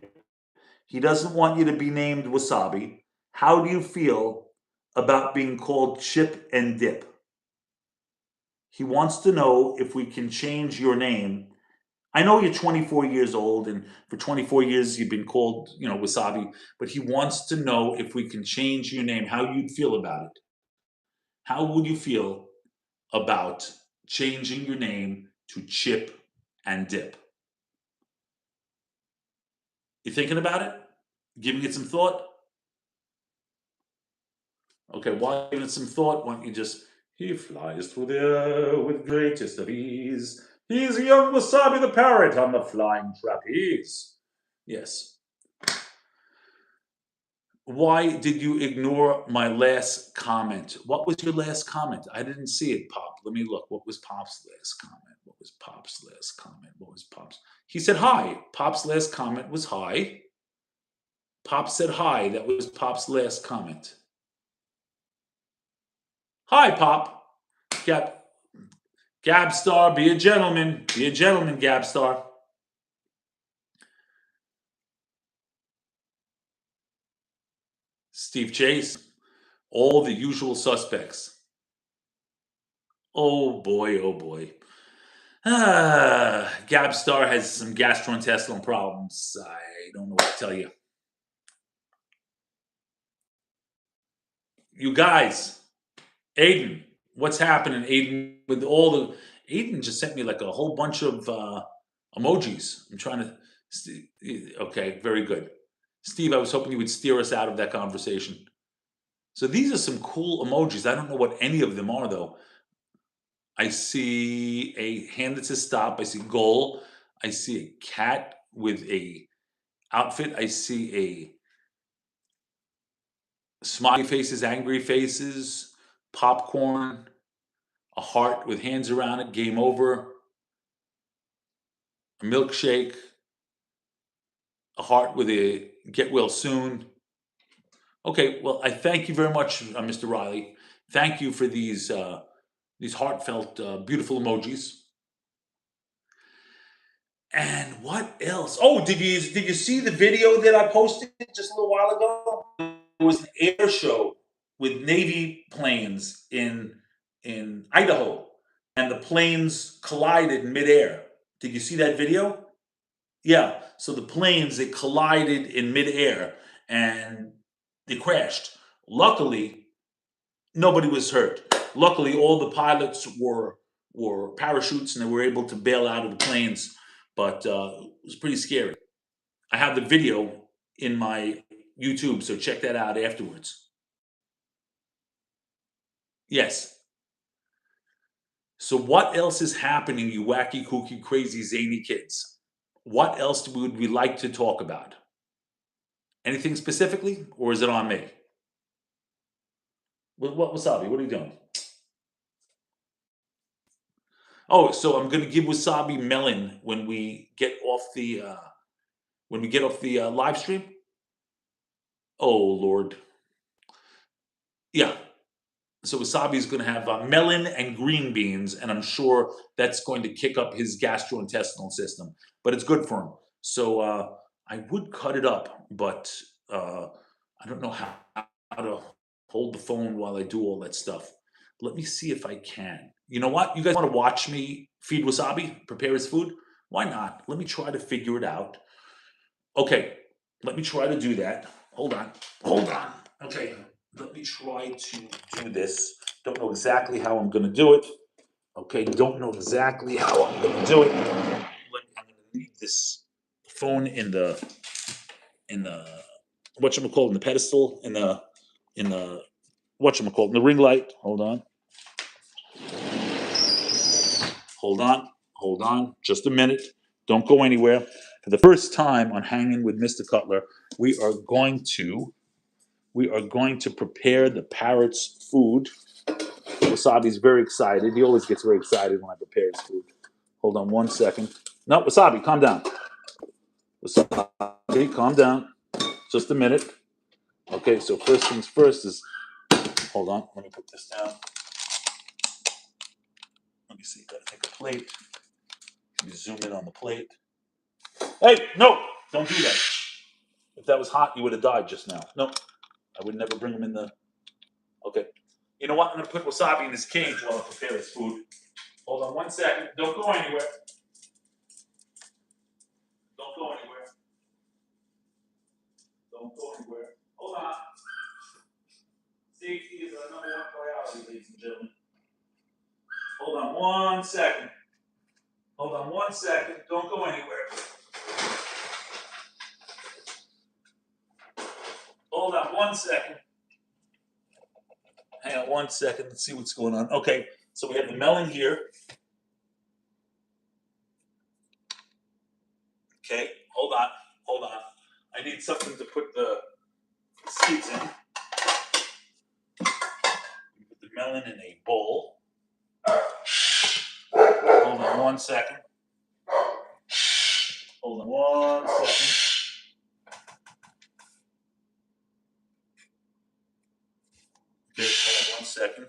He doesn't want you to be named Wasabi. How do you feel about being called Chip and Dip? He wants to know if we can change your name. I know you're 24 years old, and for 24 years you've been called, Wasabi, but he wants to know if we can change your name, how you'd feel about it. How would you feel about changing your name to Chip and Dip? You thinking about it? Giving it some thought? Okay, while giving it some thought, why don't you just, he flies through the air with greatest of ease. He's a young Wasabi the parrot on the flying trapeze. Yes. Why did you ignore my last comment? What was your last comment? I didn't see it, Pop. Let me look. What was Pop's last comment? What was Pop's last comment? What was Pop's? He said hi. Pop's last comment was hi. Pop said hi. That was Pop's last comment. Hi, Pop. Gabstar, be a gentleman. Be a gentleman, Gabstar. Steve Chase. All the usual suspects. Oh boy, oh boy. Gabstar has some gastrointestinal problems. I don't know what to tell you. You guys, Aiden, what's happening, Aiden? With all the Aiden just sent me like a whole bunch of emojis. I'm trying to. Okay, very good, Steve. I was hoping you would steer us out of that conversation. So these are some cool emojis. I don't know what any of them are though. I see a hand that says stop. I see goal. I see a cat with a outfit. I see a smiley faces, angry faces, popcorn, a heart with hands around it, game over, a milkshake, a heart with a get well soon. Okay, well, I thank you very much, Mr. Riley. Thank you for these heartfelt, beautiful emojis. And what else? Oh, did you see the video that I posted just a little while ago? It was an air show with Navy planes in Idaho, and the planes collided in midair. Did you see that video? Yeah. So the planes, they collided in midair and they crashed. Luckily, nobody was hurt. Luckily, all the pilots were parachutes and they were able to bail out of the planes. But it was pretty scary. I have the video in my YouTube, so check that out afterwards. Yes. So what else is happening, you wacky, kooky, crazy, zany kids? What else would we like to talk about? Anything specifically, or is it on me? What Wasabi? What are you doing? Oh, so I'm going to give Wasabi melon when we get off the live stream. Oh Lord, yeah. So Wasabi is going to have melon and green beans, and I'm sure that's going to kick up his gastrointestinal system. But it's good for him. So I would cut it up, but I don't know how to hold the phone while I do all that stuff. Let me see if I can. You know what? You guys want to watch me feed Wasabi, prepare his food? Why not? Let me try to figure it out. Okay, let me try to do that. Hold on. Hold on. Okay, let me try to do this. Don't know exactly how I'm gonna do it. Okay, don't know exactly how I'm gonna do it. I'm gonna leave this phone in the whatchamacallit, in the pedestal, in the whatchamacallit, in the ring light. Hold on. Hold on. Hold on. Just a minute. Don't go anywhere. For the first time on Hanging with Mr. Cutler, we are going to prepare the parrot's food. Wasabi's very excited. He always gets very excited when I prepare his food. Hold on one second. No, Wasabi, calm down. Wasabi, calm down. Just a minute. Okay, so first things first is, hold on, let me put this down. Let me see, gotta take a plate. Let me zoom in on the plate. Hey, no, don't do that. If that was hot, you would have died just now. No, I would never bring him in the, okay. You know what, I'm gonna put Wasabi in his cage while I prepare his food. Hold on one second, don't go anywhere. Don't go anywhere. Don't go anywhere. Hold on. Safety is our number one priority, ladies and gentlemen. Hold on one second. Hold on one second. Don't go anywhere. Hold on one second. Hang on one second. Let's see what's going on. Okay, so we have the melon here. Okay, hold on. Hold on. I need something to put the seeds in. Put the melon in a bowl. Hold on one second. Hold on one second. Okay, hold on one second.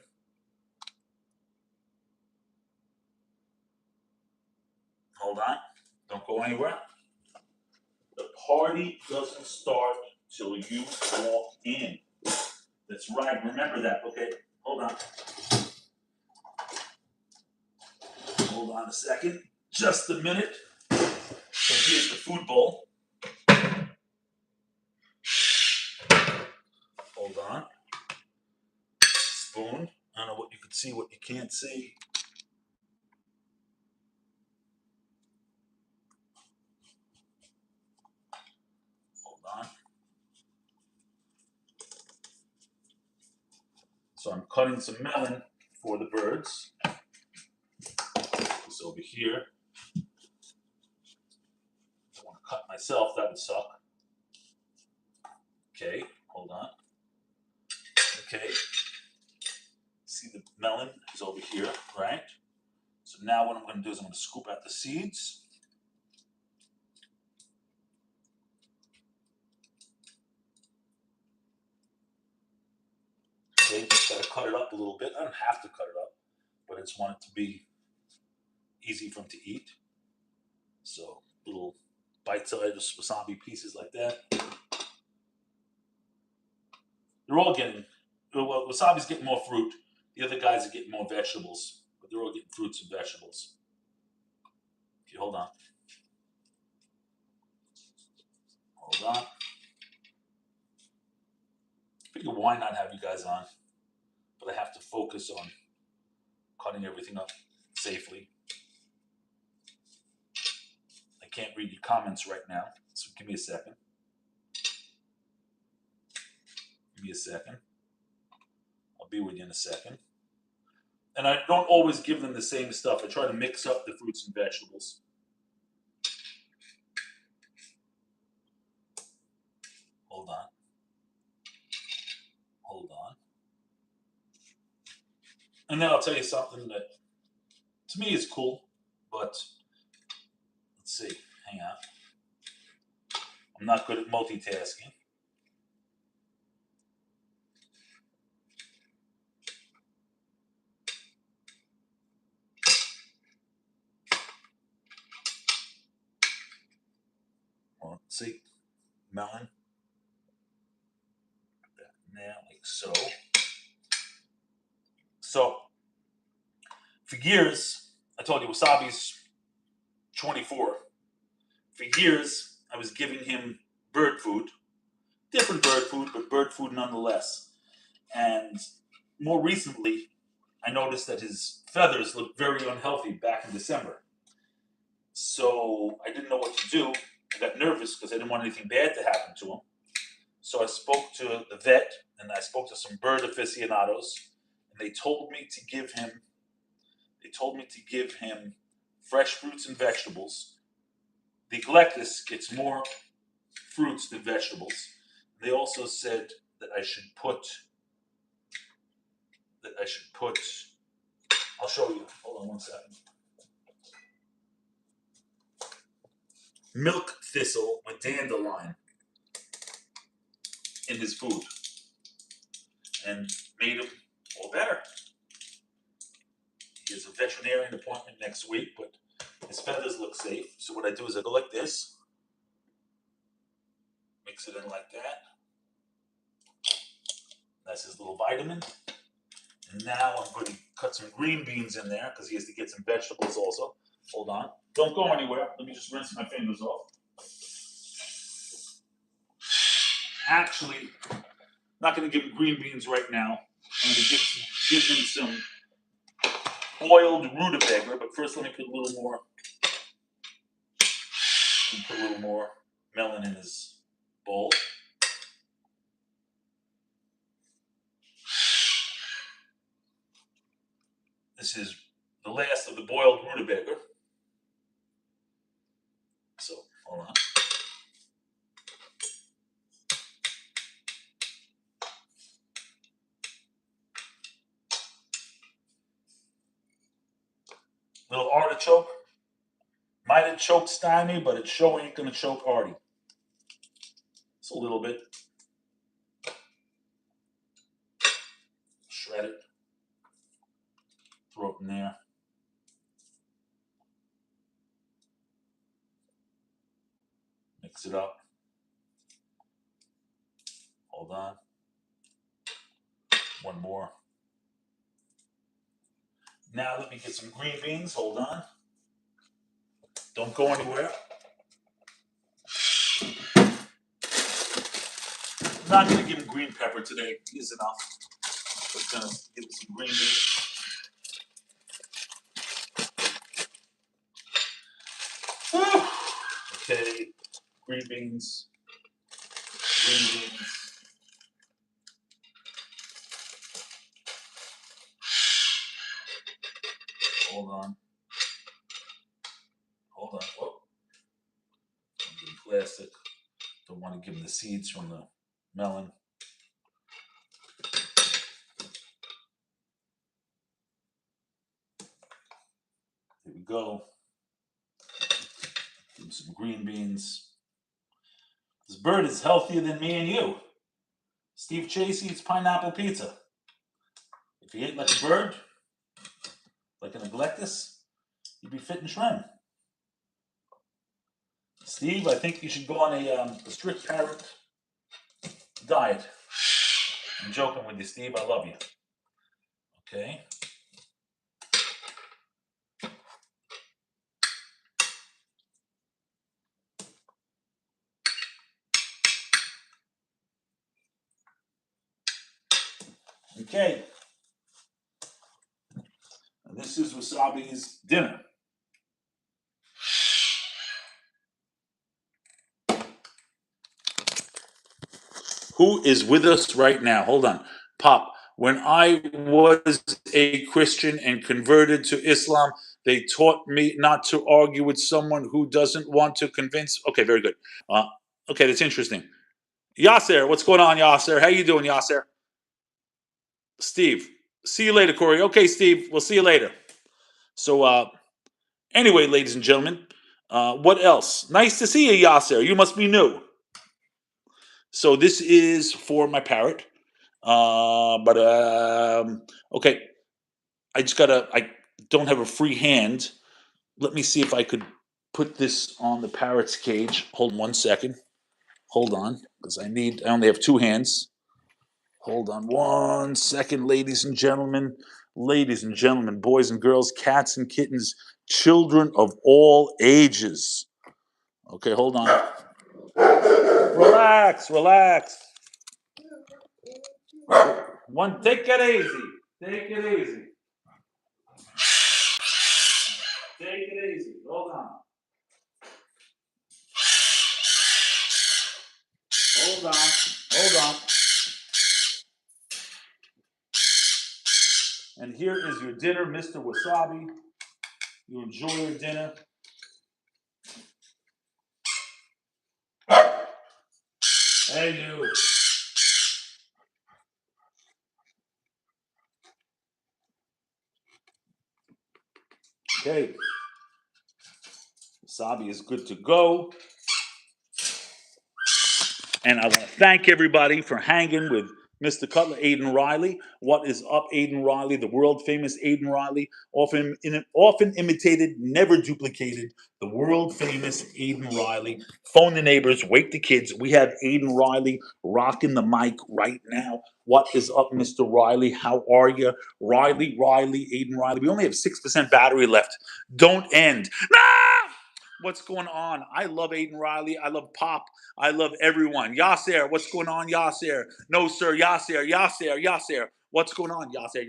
Hold on. Don't go anywhere. The party doesn't start till you walk in. That's right. Remember that. Okay. Hold on. Hold on a second. Just a minute. So here's the food bowl. Hold on. Spoon. I don't know what you can see, what you can't see. Hold on. So I'm cutting some melon for the birds. This over here. I want to cut myself. That would suck. Okay. Hold on. Okay. See, the melon is over here, right? So now what I'm going to do is I'm going to scoop out the seeds. Okay, just got to cut it up a little bit. I don't have to cut it up, but I just want it to be easy for them to eat. So little bite-sized wasabi pieces like that. They're all getting, well, wasabi's getting more fruit. The other guys are getting more vegetables, but they're all getting fruits and vegetables. Okay, hold on. Hold on. Figure why not have you guys on, but I have to focus on cutting everything up safely. I can't read your comments right now, so give me a second. Give me a second. I'll be with you in a second. And I don't always give them the same stuff. I try to mix up the fruits and vegetables. Hold on. Hold on. And then I'll tell you something that to me is cool, but let's see. Hang on. I'm not good at multitasking. Well, let's see. Melon. Put that in there like so. So, for years, I told you Wasabi's 24. For years, I was giving him bird food, different bird food, but bird food nonetheless. And more recently, I noticed that his feathers looked very unhealthy back in December. So I didn't know what to do. I got nervous because I didn't want anything bad to happen to him. So I spoke to the vet and I spoke to some bird aficionados, and they told me to give him fresh fruits and vegetables. The Galactus gets more fruits than vegetables. They also said that I should put. I'll show you. Hold on one second. Milk thistle with dandelion in his food, and made him all better. He has a veterinarian appointment next week, but his feathers look safe. So what I do is I go like this, mix it in like that. That's his little vitamin. And now I'm going to cut some green beans in there because he has to get some vegetables also. Hold on. Don't go anywhere. Let me just rinse my fingers off. Actually, not going to give him green beans right now. I'm going to give him some boiled rutabaga, but first let me put a little more melon in his bowl. This is the last of the boiled rutabaga. So, hold on. Little artichoke. Might have choked Stymie, but it sure ain't gonna choke Artie. Just a little bit. Shred it. Throw it in there. Mix it up. Hold on. One more. Now let me get some green beans. Hold on. Don't go anywhere. I'm not going to give him green pepper today. He's enough. Just going to give him some green beans. Okay. Green beans. Green beans. Hold on. Hold on. Whoa. I'm getting plastic. Don't want to give him the seeds from the melon. Here we go. Give him some green beans. This bird is healthier than me and you. Steve Chase eats pineapple pizza. If he ate like a bird, like an Neglectus, he'd be fit and trim. Steve, I think you should go on a strict parrot diet. I'm joking with you, Steve. I love you. Okay. Okay. And this is Wasabi's dinner. Who is with us right now? Hold on. Pop, when I was a Christian and converted to Islam, they taught me not to argue with someone who doesn't want to convince. Okay, very good. Okay, that's interesting. Yasser, what's going on, Yasser? How you doing, Yasser? Steve, see you later, Corey. Okay, Steve, we'll see you later. So, anyway, ladies and gentlemen, what else? Nice to see you, Yasser. You must be new. So this is for my parrot. Okay, I don't have a free hand. Let me see if I could put this on the parrot's cage. Hold on 1 second. Hold on, because I only have 2 hands. Hold on 1 second, ladies and gentlemen. Ladies and gentlemen, boys and girls, cats and kittens, children of all ages. Okay, hold on. Relax, relax. Take it easy. Take it easy. Take it easy. Hold on. Hold on. Hold on. And here is your dinner, Mr. Wasabi. You enjoy your dinner. Hey, you. Okay. Wasabi is good to go. And I want to thank everybody for hanging with Mr. Kotler, Aiden Riley. What is up, Aiden Riley? The world famous Aiden Riley, often imitated, never duplicated. The world famous Aiden Riley. Phone the neighbors, wake the kids. We have Aiden Riley rocking the mic right now. What is up, Mr. Riley? How are you? Riley, Aiden Riley. We only have 6% battery left. Don't end. No! What's going on? I love Aiden Riley. I love Pop. I love everyone. Yasser, what's going on, Yasser? No, sir, Yasser. What's going on, Yasser?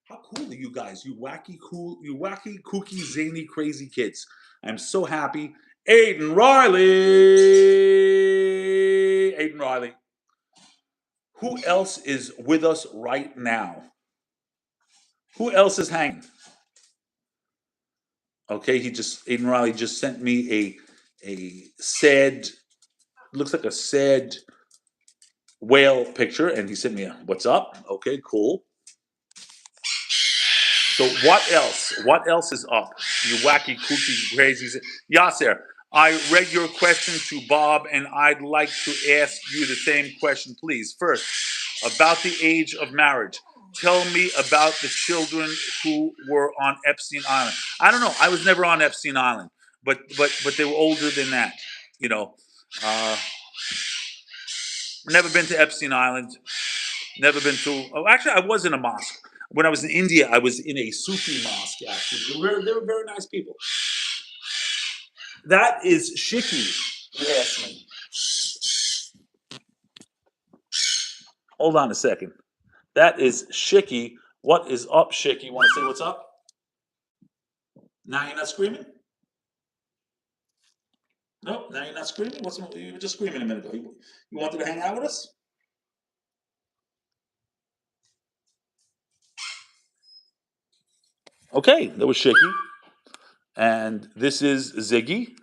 How cool are you guys? You wacky, kooky, zany, crazy kids. I'm so happy. Aiden Riley. Who else is with us right now? Who else is hanging? Okay, Aiden Riley just sent me a sad, looks like a sad whale picture, and he sent me a what's up. Okay, cool. So what else? What else is up? You wacky, kooky, crazy. Yasser, I read your question to Bob, and I'd like to ask you the same question, please. First, about the age of marriage. Tell me about the children who were on Epstein Island. I don't know. I was never on Epstein Island, but they were older than that. You know, never been to Epstein Island. Never been to. Oh, actually, I was in a mosque. When I was in India, I was in a Sufi mosque. Actually, they were very nice people. That is Shiki. You asked me. Hold on a second. That is Shiki. What is up, Shiki? Want to say what's up? Now you're not screaming? Nope, now you're not screaming? You were just screaming a minute ago. You wanted to hang out with us? Okay, that was Shiki. And this is Ziggy.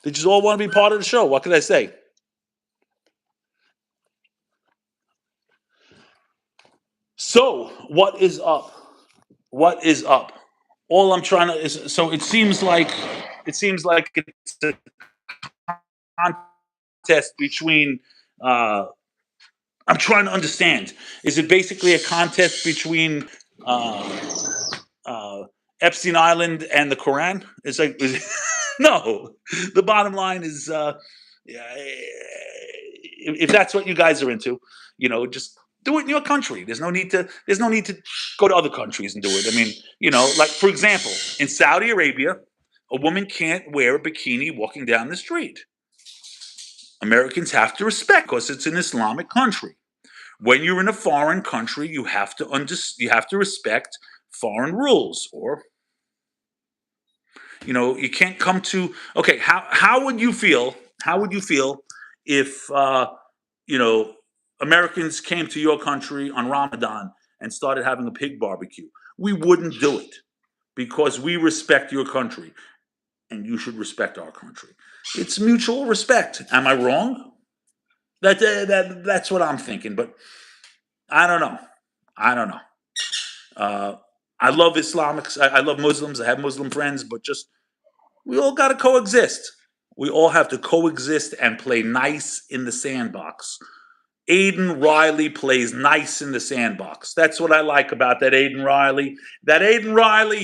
They just all want to be part of the show. What can I say? So, what is up? What is up? All I'm trying to is so it seems like it's a contest between I'm trying to understand. Is it basically a contest between Epstein Island and the Quran? It's like no. The bottom line is if that's what you guys are into, just do it in your country. There's no need to go to other countries and do it. I mean, like for example, in Saudi Arabia, a woman can't wear a bikini walking down the street. Americans have to respect because it's an Islamic country. When you're in a foreign country, you have to respect foreign rules, or you can't come to. Okay, how would you feel? How would you feel if Americans came to your country on Ramadan and started having a pig barbecue? We wouldn't do it because we respect your country, and you should respect our country. It's mutual respect. Am I wrong? That's what I'm thinking, but I don't know. I don't know. I love Islamics. I love Muslims. I have Muslim friends, but just we all got to coexist. We all have to coexist and play nice in the sandbox. Aiden Riley plays nice in the sandbox. That's what I like about that Aiden Riley.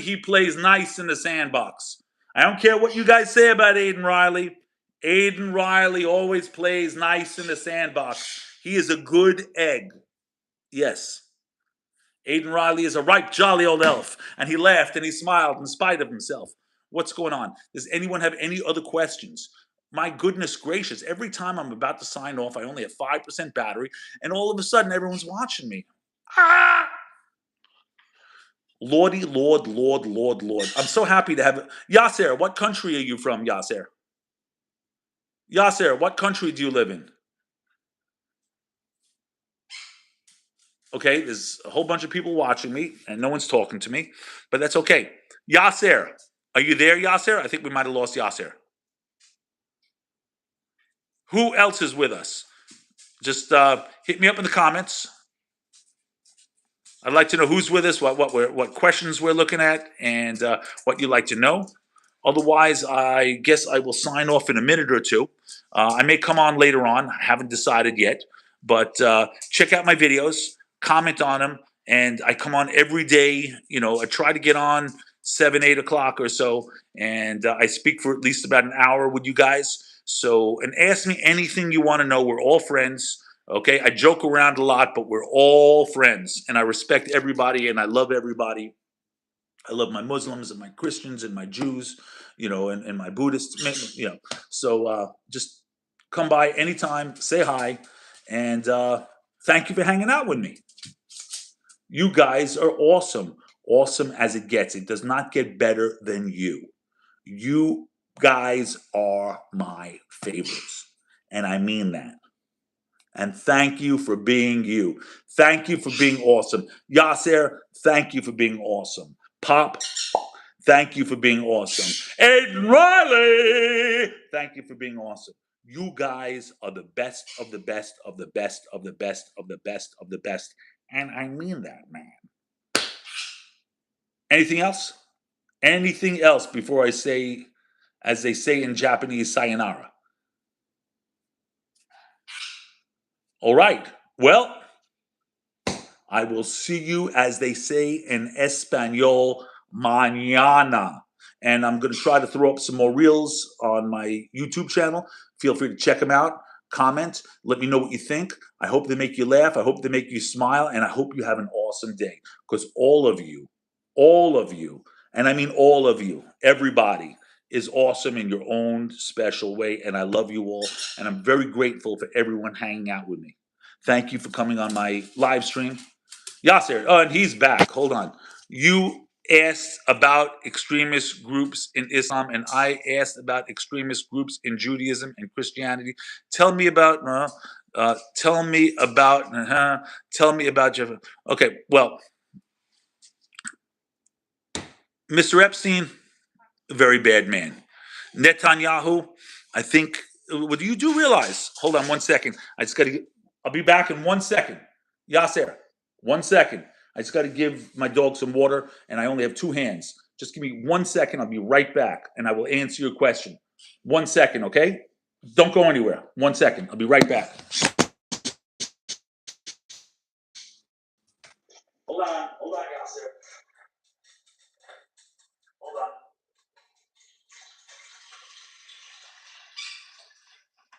He plays nice in the sandbox. I don't care what you guys say about Aiden Riley. Aiden Riley always plays nice in the sandbox. He is a good egg. Yes. Aiden Riley is a ripe, jolly old elf. And he laughed and he smiled in spite of himself. What's going on? Does anyone have any other questions? My goodness gracious, every time I'm about to sign off, I only have 5% battery, and all of a sudden everyone's watching me. Ah! Lordy, Lord, Lord, Lord, Lord. I'm so happy to have it. Yasser, what country are you from, Yasser? Yasser, what country do you live in? Okay, there's a whole bunch of people watching me, and no one's talking to me, but that's okay. Yasser, are you there, Yasser? I think we might have lost Yasser. Who else is with us? Just hit me up in the comments. I'd like to know who's with us, what questions we're looking at, and what you'd like to know. Otherwise, I guess I will sign off in a minute or two. I may come on later on. I haven't decided yet. But check out my videos, comment on them, and I come on every day. You know, I try to get on 7, 8 o'clock or so, and I speak for at least about an hour with you guys. So, and ask me anything you want to know. We're all friends. Okay, I joke around a lot, but we're all friends, and I respect everybody, and I love everybody. I love my Muslims and my Christians and my Jews, you know, and my Buddhists, you know. So just come by anytime, say hi, and thank you for hanging out with me. You guys are awesome, awesome as it gets. It does not get better than you. You guys are my favorites, and I mean that. And thank you for being you. Thank you for being awesome. Yasser, thank you for being awesome. Pop, thank you for being awesome. Aiden Riley, thank you for being awesome. You guys are the best of the best of the best of the best of the best of the best. And I mean that, man. Anything else? Anything else before I say, as they say in Japanese, sayonara? All right. Well, I will see you, as they say in Espanol, mañana. And I'm going to try to throw up some more reels on my YouTube channel. Feel free to check them out. Comment. Let me know what you think. I hope they make you laugh. I hope they make you smile. And I hope you have an awesome day. Because all of you, and I mean all of you, everybody, is awesome in your own special way. And I love you all. And I'm very grateful for everyone hanging out with me. Thank you for coming on my live stream. Yasser, oh, and he's back. Hold on. You asked about extremist groups in Islam, and I asked about extremist groups in Judaism and Christianity. Tell me about. Tell me about. Tell me about your. Okay, well, Mr. Epstein, a very bad man. Netanyahu, I think. What do you do realize? Hold on 1 second. I just got to. I'll be back in 1 second. Yasser, 1 second. I just got to give my dog some water, and I only have 2 hands. Just give me 1 second. I'll be right back, and I will answer your question. 1 second, okay? Don't go anywhere. 1 second. I'll be right back. Hold on, Yasser. Hold on.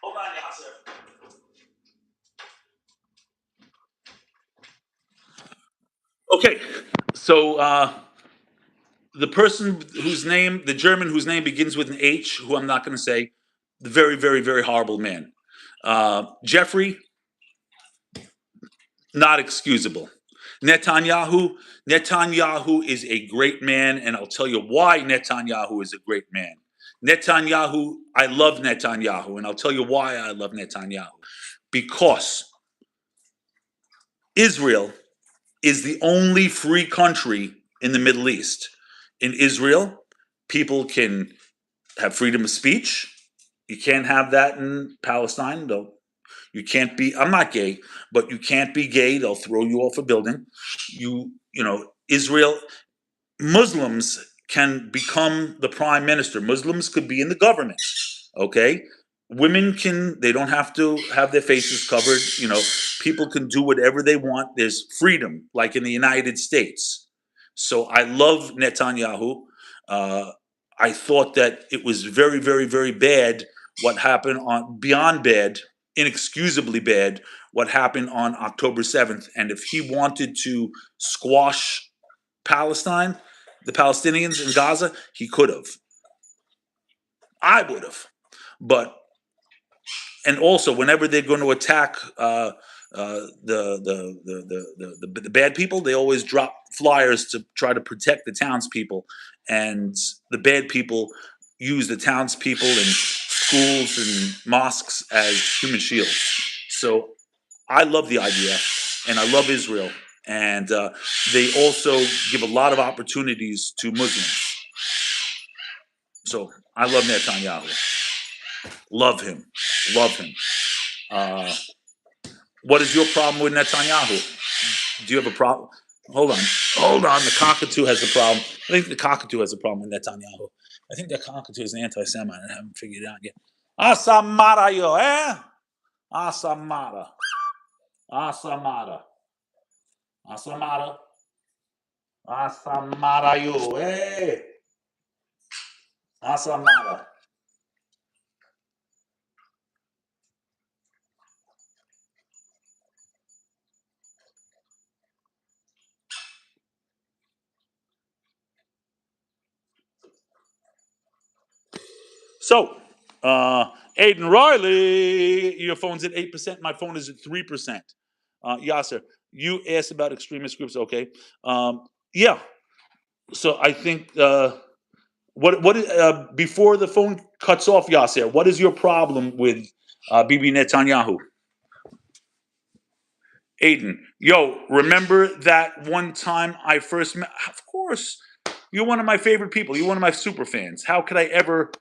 Hold on, Yasser. Okay, so the person whose name, the German whose name begins with an H, who I'm not going to say, the very, very, very horrible man. Jeffrey, not excusable. Netanyahu is a great man, and I'll tell you why Netanyahu is a great man. Netanyahu, I love Netanyahu, and I'll tell you why I love Netanyahu. Because Israel is the only free country in the Middle East. In Israel, people can have freedom of speech. You can't have that in Palestine, though. You can't be, I'm not gay, but you can't be gay. They'll throw you off a building. You know, Israel, Muslims can become the prime minister. Muslims could be in the government, okay? Women can, they don't have to have their faces covered. You know, people can do whatever they want. There's freedom, like in the United States. So I love Netanyahu. I thought that it was very, very, very bad what happened on, beyond bad, inexcusably bad what happened on October 7th. And if he wanted to squash Palestine, the Palestinians in Gaza, he could have. I would have. But and also whenever they're going to attack the bad people, they always drop flyers to try to protect the townspeople, and the bad people use the townspeople and schools and mosques as human shields. So I love the IDF and I love Israel, and they also give a lot of opportunities to Muslims. So I love Netanyahu. Love him. Love him. What is your problem with Netanyahu? Do you have a problem? Hold on. Hold on. The cockatoo has a problem. I think the cockatoo has a problem with Netanyahu. I think that cockatoo is an anti-Semite. I haven't figured it out yet. Asamara yo, eh? Asamara. Asamara. Asamara. Asamara yo, eh? Asamara. So, Aiden Riley, your phone's at 8%. My phone is at 3%. Yasser, you asked about extremist groups. Okay. Yeah. So I think before the phone cuts off, Yasser, what is your problem with Bibi Netanyahu? Aiden, yo, remember that one time I first met? Of course, you're one of my favorite people. You're one of my super fans. How could I ever?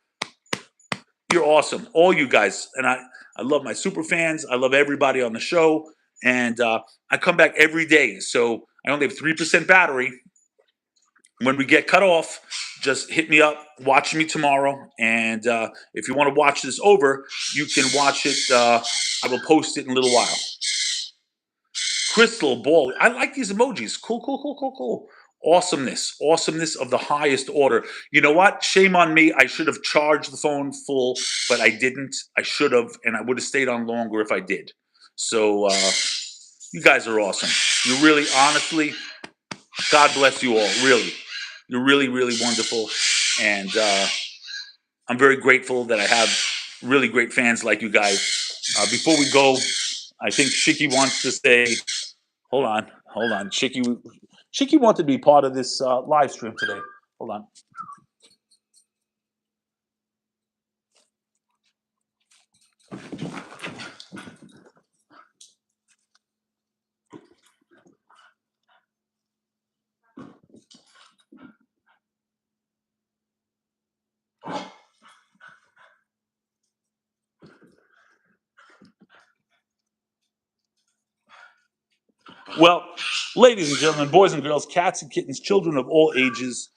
You're awesome, all you guys, and I love my super fans. I love everybody on the show, and I come back every day. So I only have 3% battery. When we get cut off, just hit me up, watch me tomorrow, and if you want to watch this over, you can watch it. I will post it in a little while. Crystal ball. I like these emojis. Cool, cool, cool, cool, cool. Awesomeness of the highest order. You know what? Shame on me. I should have charged the phone full, but I didn't. I should have, and I would have stayed on longer if I did. So you guys are awesome. You really, honestly, God bless you all. Really, you're really, really wonderful, and I'm very grateful that I have really great fans like you guys. Before we go, I think Shiki wants to say. Hold on. Shiki wanted to be part of this live stream today. Hold on. Well, ladies and gentlemen, boys and girls, cats and kittens, children of all ages,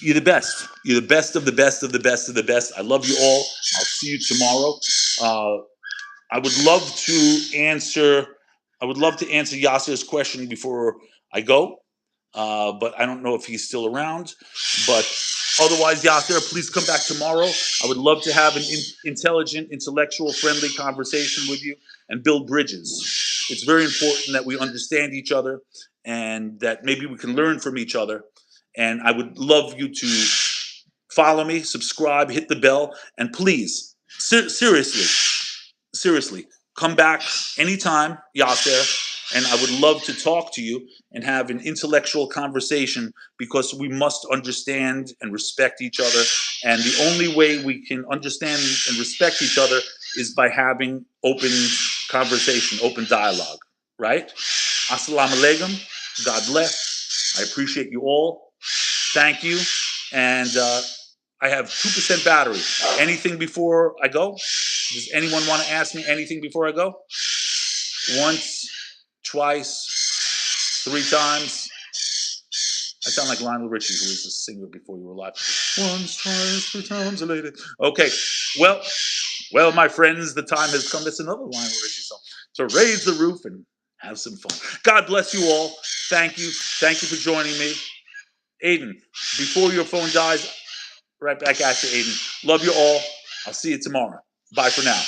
you're the best. You're the best of the best of the best of the best. I love you all. I'll see you tomorrow. I would love to answer. I would love to answer Yasser's question before I go, but I don't know if he's still around. But otherwise, Yasser, please come back tomorrow. I would love to have an intelligent, intellectual, friendly conversation with you and build bridges. It's very important that we understand each other and that maybe we can learn from each other. And I would love you to follow me, subscribe, hit the bell, and please, seriously, come back anytime, Yasser, and I would love to talk to you and have an intellectual conversation because we must understand and respect each other. And the only way we can understand and respect each other is by having open conversation, open dialogue, right? Assalamu alaikum. God bless. I appreciate you all. Thank you. And I have 2% battery. Anything before I go? Does anyone want to ask me anything before I go? Once, twice, 3 times. I sound like Lionel Richie, who was a singer before you were alive. Once, twice, 3 times later. Okay, well, my friends, the time has come. That's another Lionel Richie song. To raise the roof and have some fun. God bless you all. Thank you. Thank you for joining me. Aiden, before your phone dies, right back at you, Aiden. Love you all. I'll see you tomorrow. Bye for now.